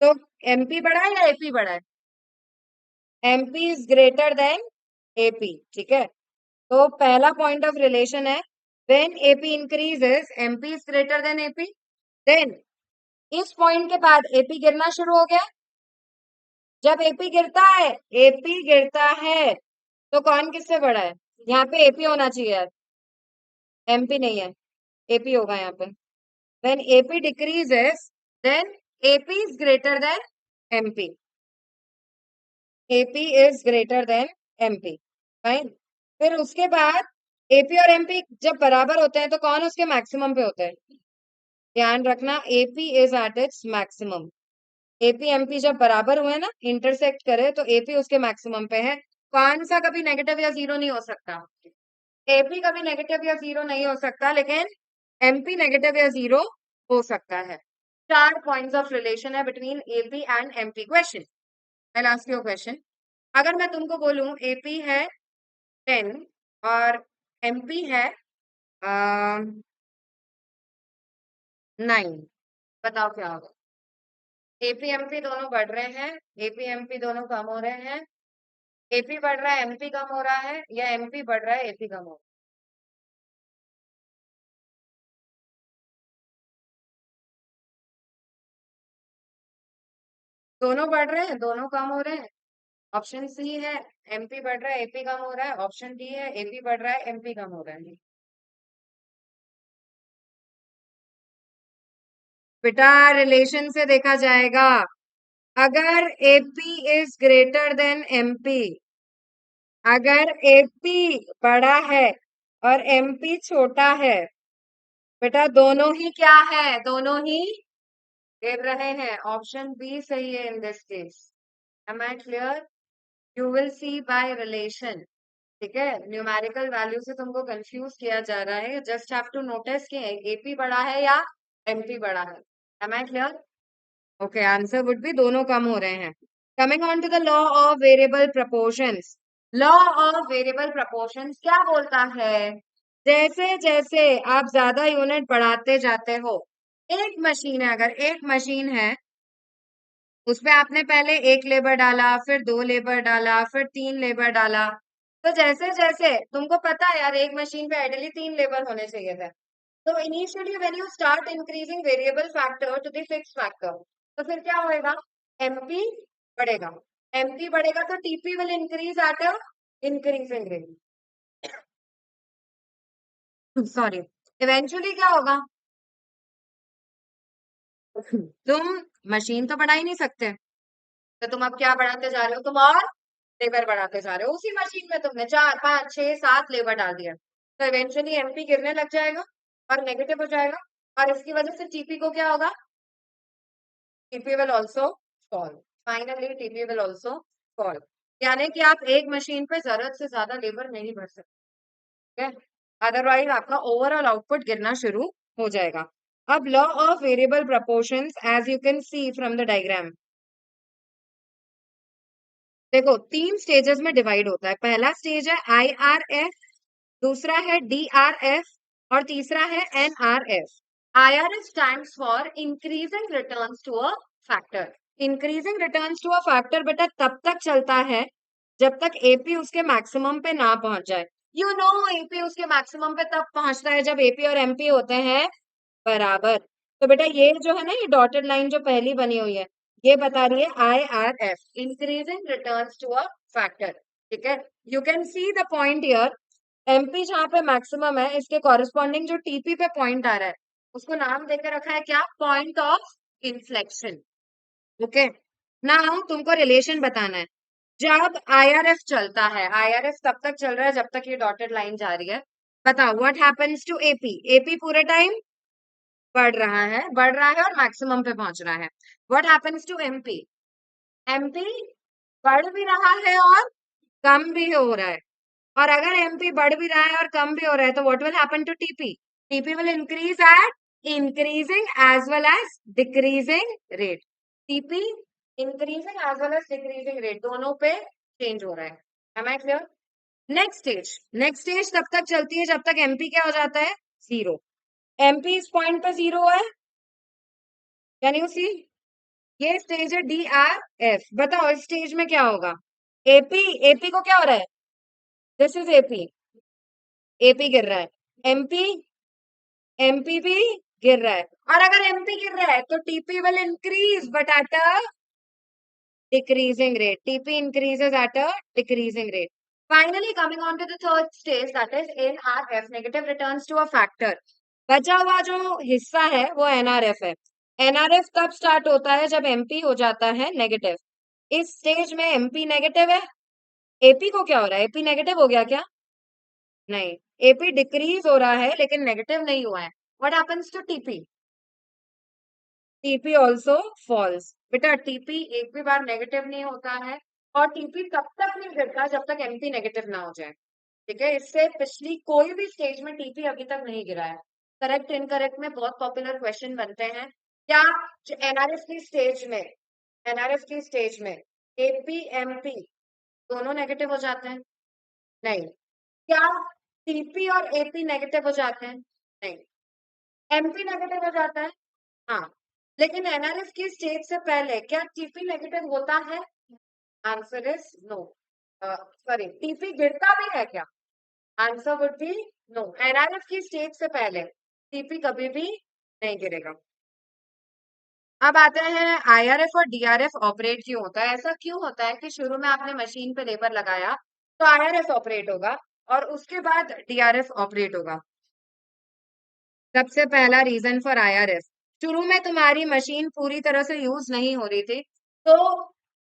तो एमपी बढ़ा है या एपी बढ़ा है? MP is greater than AP, ठीक है। तो पहला पॉइंट ऑफ रिलेशन है, when AP increases MP is greater than AP. Then इस पॉइंट के बाद एपी गिरना शुरू हो गया। जब एपी गिरता है, एपी गिरता है तो कौन किससे बड़ा है? यहाँ पे एपी होना चाहिए यार, एमपी नहीं है, एपी होगा यहाँ पे। When AP decreases then AP is greater than MP, AP is greater than MP, fine. फिर उसके बाद एपी और एमपी जब बराबर होते हैं तो कौन उसके मैक्सिमम पे होता है? ध्यान रखना, AP is at its maximum. AP MP जब बराबर हुए ना, इंटरसेक्ट करे, तो एपी उसके मैक्सिमम पे है। कौन सा कभी नेगेटिव या जीरो नहीं हो सकता? एपी कभी नेगेटिव या जीरो नहीं हो सकता, लेकिन एमपी नेगेटिव या जीरो हो सकता है। चार पॉइंट्स ऑफ रिलेशन है between AP and MP. Question, I ask you question. अगर मैं तुमको बोलूं एपी है 10 और एमपी है 9, बताओ क्या होगा? एपी एमपी दोनों बढ़ रहे हैं, एपी एमपी दोनों कम हो रहे हैं, एपी बढ़ रहा है एमपी कम हो रहा है, या एमपी बढ़ रहा है एपी कम हो रहा है? दोनों बढ़ रहे हैं, दोनों कम हो रहे हैं। ऑप्शन सी है एमपी बढ़ रहा है एपी कम हो रहा है, ऑप्शन डी है एपी बढ़ रहा है एमपी कम हो रहा है। बेटा रिलेशन से देखा जाएगा, अगर AP is greater than MP, अगर एपी बड़ा है और एमपी छोटा है, बेटा दोनों ही क्या है? दोनों ही गिर रहे हैं। ऑप्शन बी सही है in this case. Am I clear? You will see by relation, ठीक है। न्यूमेरिकल वैल्यू से तुमको कंफ्यूज किया जा रहा है, जस्ट हैव टू नोटिस कि एपी बड़ा है या एमपी बड़ा है। Am I clear? Okay, answer would be दोनों कम हो रहे हैं। Coming on to the law of variable proportions. Law of variable proportions क्या बोलता है? जैसे जैसे आप ज्यादा यूनिट बढ़ाते जाते हो, एक मशीन है, अगर एक मशीन है उसमें आपने पहले एक लेबर डाला, फिर दो लेबर डाला, फिर तीन लेबर डाला, तो जैसे जैसे तुमको पता है यार एक मशीन पे आइडियली तीन लेबर होने चाहिए थे, तो initially when you start increasing variable factor to the fix factor, तो फिर क्या होएगा? एमपी बढ़ेगा। एमपी बढ़ेगा तो TP will increase at a increasing rate. Sorry, eventually क्या होगा? तुम मशीन तो बढ़ा ही नहीं सकते, तो तुम अब क्या बढ़ाते जा रहे हो? तुम और लेबर बढ़ाते जा रहे हो। उसी मशीन में तुमने चार पांच छह सात लेबर डाल दिया, तो इवेंचुअली एमपी गिरने लग जाएगा और नेगेटिव हो जाएगा, और इसकी वजह से टीपी को क्या होगा? TP will also fall. Finally TP will also fall. यानी कि आप एक मशीन पे जरूरत से ज्यादा लेबर नहीं भर सकते, अदरवाइज आपका ओवरऑल आउटपुट गिरना शुरू हो जाएगा। अब law of variable proportions, as you can see from the diagram, देखो तीन स्टेजेस में डिवाइड होता है। पहला स्टेज है आईआरएफ, दूसरा है डीआरएफ, और तीसरा है NRF. IRF stands for increasing returns to a factor. Increasing returns to a factor बेटा तब तक चलता है जब तक एपी उसके मैक्सिमम पे ना पहुंच जाए। यू नो एपी उसके मैक्सिमम पे तब पहुंचता है जब एपी और एमपी होते हैं बराबर। तो बेटा ये जो है ना, ये डॉटेड लाइन जो पहली बनी हुई है, ये बता रही है IRF, increasing returns to a factor. ठीक है, you can see the point here, MP जहां पे मैक्सिमम है इसके कॉरेस्पॉन्डिंग जो टीपी पे पॉइंट आ रहा है उसको नाम देकर रखा है क्या? Point of inflection. Okay, now तुमको रिलेशन बताना है। जब आईआरएफ चलता है, आईआरएफ तब तक चल रहा है जब तक ये डॉटेड लाइन जा रही है। बताओ what happens to AP? AP पूरे टाइम बढ़ रहा है और मैक्सिमम पे पहुंच रहा है। What happens to MP? MP बढ़ भी रहा है और कम भी हो रहा है। और अगर एमपी बढ़ भी रहा है और कम भी हो रहा है तो what will happen to TP? TP will increase at increasing as well as decreasing rate. TP increasing as well as decreasing rate दोनों पे चेंज हो रहा है। Am I clear? Next stage तब तक चलती है जब तक एमपी क्या हो जाता है? जीरो। एमपी इस पॉइंट पे जीरो है, कैन यू सी? ये स्टेज है डी आर एफ। बताओ इस स्टेज में क्या होगा? एपी, एपी को क्या हो रहा है? दिस इज एपी, एपी गिर रहा है। एमपी, एमपी भी गिर रहा है। और अगर एमपी गिर रहा है तो TP will increase but at a decreasing rate. TP increases at a decreasing rate. Finally coming on to the third stage that is NRF, negative returns to a factor. बचा हुआ जो हिस्सा है वो एनआरएफ है। एनआरएफ तब start होता है जब एमपी हो जाता है नेगेटिव। इस स्टेज में एमपी नेगेटिव है। एपी को क्या हो रहा है? एपी नेगेटिव हो गया क्या? नहीं, एपी डिक्रीज हो रहा है लेकिन नेगेटिव नहीं हुआ है। What happens to TP? TP also falls. बेटा टीपी एक भी बार नेगेटिव नहीं होता है, और टीपी तब तक नहीं गिरता जब तक एमपी नेगेटिव ना हो जाए। ठीक है, इससे पिछली कोई भी स्टेज में टीपी अभी तक नहीं गिरा है। करेक्ट इनकरेक्ट में बहुत पॉपुलर क्वेश्चन बनते हैं। क्या एनआरएफ की स्टेज में, एनआरएफ की स्टेज में एपी एमपी दोनों नेगेटिव हो जाते हैं? नहीं। क्या टीपी और एपी नेगेटिव हो जाते हैं? नहीं। एमपी नेगेटिव हो जाता है? हाँ। लेकिन एनआरएफ की स्टेज से पहले क्या टीपी नेगेटिव होता है? Answer is no. Sorry, TP गिरता भी है क्या? Answer would be no. NRF की स्टेज से पहले टीपी कभी भी नहीं गिरेगा। अब आते हैं आईआरएफ और डीआरएफ ऑपरेट क्यों होता है? ऐसा क्यों होता है कि शुरू में आपने मशीन पे लेबर लगाया तो आईआरएफ ऑपरेट होगा और उसके बाद डीआरएफ ऑपरेट होगा? सबसे पहला रीजन फॉर आईआरएफ, शुरू में तुम्हारी मशीन पूरी तरह से यूज नहीं हो रही थी, तो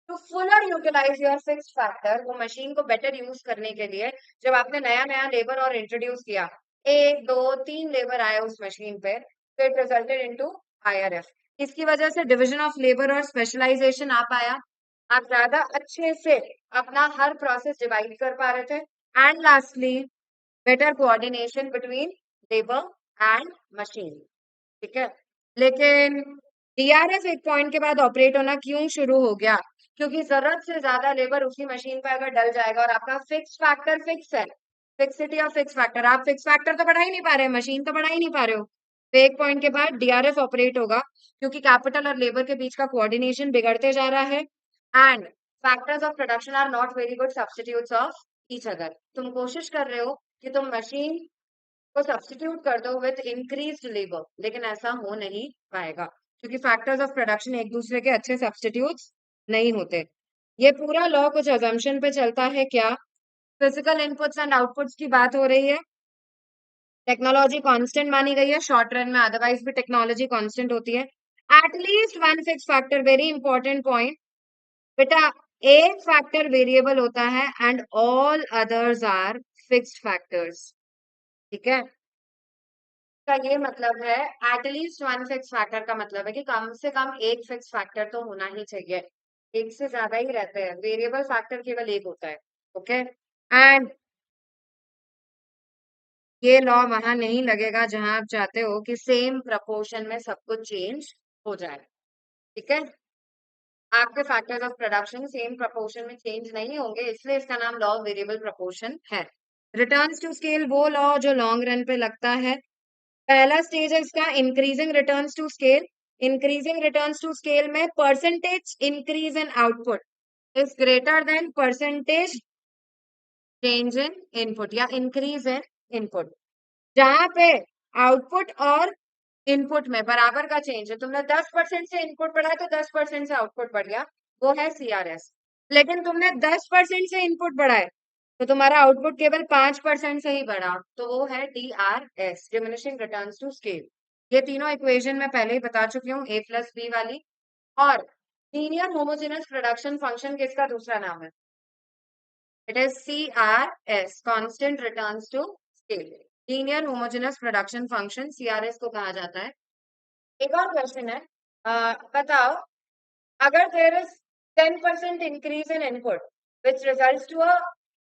to fuller utilise your fixed factor, वो मशीन को बेटर यूज करने के लिए जब आपने नया नया लेबर और इंट्रोड्यूस किया, एक दो तीन लेबर आए उस मशीन पे, तो इट रिजल्टेड इनटू आईआरएफ। इसकी वजह से डिवीजन ऑफ लेबर और स्पेशलाइजेशन आ पाया, आप ज्यादा अच्छे से अपना हर प्रोसेस डिवाइड कर पा रहे थे। And lastly better coordination between labour and machine. ठीक है, लेकिन डीआरएस एक पॉइंट के बाद ऑपरेट होना क्यों शुरू हो गया? क्योंकि जरूरत से ज्यादा लेबर उसी मशीन पर अगर डल जाएगा और आपका फिक्स फैक्टर फिक्स है, फिक्सिटी ऑफ फिक्स फैक्टर, आप फिक्स फैक्टर तो बढ़ा ही नहीं पा रहे, मशीन तो बढ़ा ही नहीं पा रहे हो, तो एक पॉइंट के बाद डीआरएस ऑपरेट होगा, क्योंकि कैपिटल और लेबर के बीच का कोऑर्डिनेशन बिगड़ते जा रहा है and factors of production are not very good substitutes of each other. तुम कोशिश कर रहे हो कि तुम मशीन को सब्स्टिट्यूट कर दो विद इंक्रीज्ड लेबर, लेकिन ऐसा हो नहीं पाएगा, क्योंकि फैक्टर्स ऑफ प्रोडक्शन एक दूसरे के अच्छे सब्स्टिट्यूट्स नहीं होते। ये पूरा लॉ कुछ अजम्पशन पे चलता है क्या? फिजिकल इनपुट्स एंड आउटपुट्स की बात हो रही है, टेक्नोलॉजी कांस्टेंट मानी गई है शॉर्ट रन में, अदरवाइज भी टेक्नोलॉजी कांस्टेंट होती है। At least one fix factor, very important point बेटा, एक फैक्टर वेरिएबल होता है and all others are fixed factors. ठीक है, का ये मतलब है एटलीस्ट वन फिक्स फैक्टर का मतलब है कि कम से कम एक फिक्स फैक्टर तो होना ही चाहिए, एक से ज्यादा ही रहते हैं, वेरिएबल फैक्टर केवल एक होता है। ओके, एंड ये लॉ वहां नहीं लगेगा जहां आप चाहते हो कि सेम प्रपोर्शन में सब कुछ चेंज हो जाए। ठीक है, आपके factors of production same proportion में चेंज नहीं होंगे, इसलिए इसका नाम लॉ ऑफ वेरिएबल प्रपोर्शन है। रिटर्न्स टू स्केल वो लॉ जो लॉन्ग रन पे लगता है। पहला स्टेज है इसका increasing returns to scale. Increasing returns to scale में percentage increase in output is greater than percentage change in input या इंक्रीज इन इनपुट। जहां पे आउटपुट और इनपुट में बराबर का चेंज है, तुमने 10% से इनपुट बढ़ाया तो 10% से आउटपुट बढ़ गया, वो है सीआरएस। लेकिन तुमने 10% से इनपुट बढ़ाए तो तुम्हारा आउटपुट केवल 5% से ही बढ़ा, तो वो है DRS, diminishing returns to scale. ये तीनों इक्वेशन मैं पहले ही बता चुकी हूँ, ए प्लस बी वाली। और लीनियर होमोजेनस प्रोडक्शन फंक्शन किसका दूसरा नाम है? It is CRS, constant returns to scale. Linear homogeneous production function CRS को कहा जाता है। एक और क्वेश्चन है, बताओ, अगर there is 10% increase in input which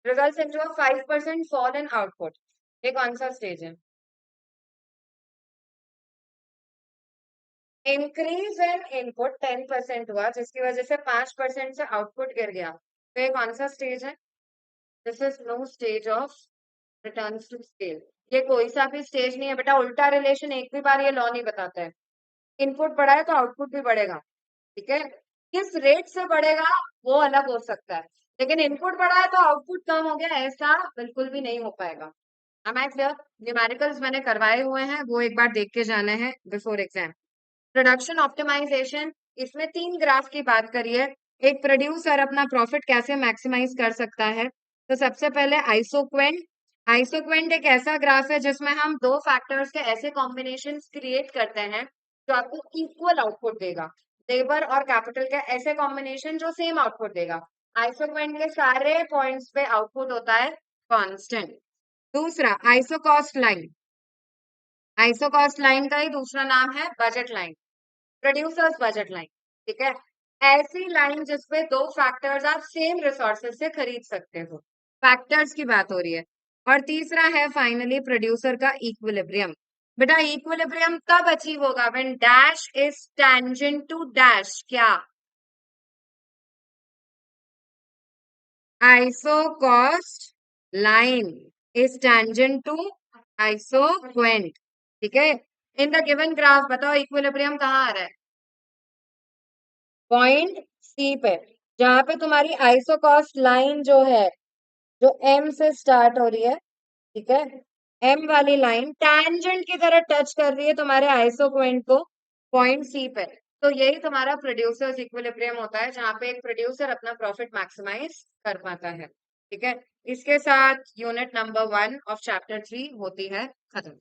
results into a 5% fall in output, ये कौन सा स्टेज है? इंक्रीज इन इनपुट 10% हुआ जिसकी वजह से 5% से आउटपुट गिर गया, तो ये कौन सा स्टेज है? This is no stage of returns to scale. ये कोई सा भी स्टेज नहीं है बेटा, उल्टा रिलेशन एक भी बार ये लॉ नहीं बताता है। इनपुट बढ़ा है तो आउटपुट भी बढ़ेगा। ठीक है, किस रेट से बढ़ेगा वो अलग हो सकता है, लेकिन इनपुट बढ़ा है तो आउटपुट कम हो गया ऐसा बिल्कुल भी नहीं हो पाएगा। I clear? न्यूमेरिकल्स मैंने करवाए हुए हैं, वो एक बार देख के जाना है बिफोर एग्जाम। प्रोडक्शन ऑप्टिमाइजेशन, इसमें 3 ग्राफ की बात करिए। एक प्रोड्यूसर अपना प्रॉफिट कैसे मैक्सिमाइज कर सकता है, तो सबसे पहले आइसोक्वेंट। आइसोक्वेंट एक ऐसा ग्राफ है जिसमें हम दो फैक्टर्स के ऐसे कॉम्बिनेशन क्रिएट करते हैं जो आपको इक्वल आउटपुट देगा, लेबर और कैपिटल का ऐसे कॉम्बिनेशन जो सेम आउटपुट देगा। आइसोक्वेंट के सारे पॉइंट्स पे आउटपुट होता है कांस्टेंट। दूसरा आइसोकॉस्ट लाइन, आइसोकॉस्ट लाइन का ही दूसरा नाम है budget line, producers budget line. ठीक है, ऐसी लाइन जिसपे दो फैक्टर्स आप सेम रिसोर्सेज से खरीद सकते हो, फैक्टर्स की बात हो रही है। और तीसरा है फाइनली प्रोड्यूसर का इक्विलिब्रियम। बेटा इक्विलिब्रियम कब अचीव होगा? When dash is tangent to dash, क्या? Isocost line is tangent to isoquant. ठीक है, इन द गिवन ग्राफ बताओ इक्विलिब्रियम कहाँ आ रहा है? पॉइंट सी पे, जहां पे तुम्हारी आइसोकॉस्ट लाइन जो है, जो एम से स्टार्ट हो रही है, ठीक है, एम वाली लाइन टैंजेंट की तरह टच कर रही है तुम्हारे आइसोक्वेंट को पॉइंट सी पे, तो यही तुम्हारा प्रोड्यूसर्स इक्विलिब्रियम होता है, जहां पे एक प्रोड्यूसर अपना प्रॉफिट मैक्सिमाइज कर पाता है। ठीक है, इसके साथ यूनिट नंबर 1 ऑफ चैप्टर 3 होती है खत्म।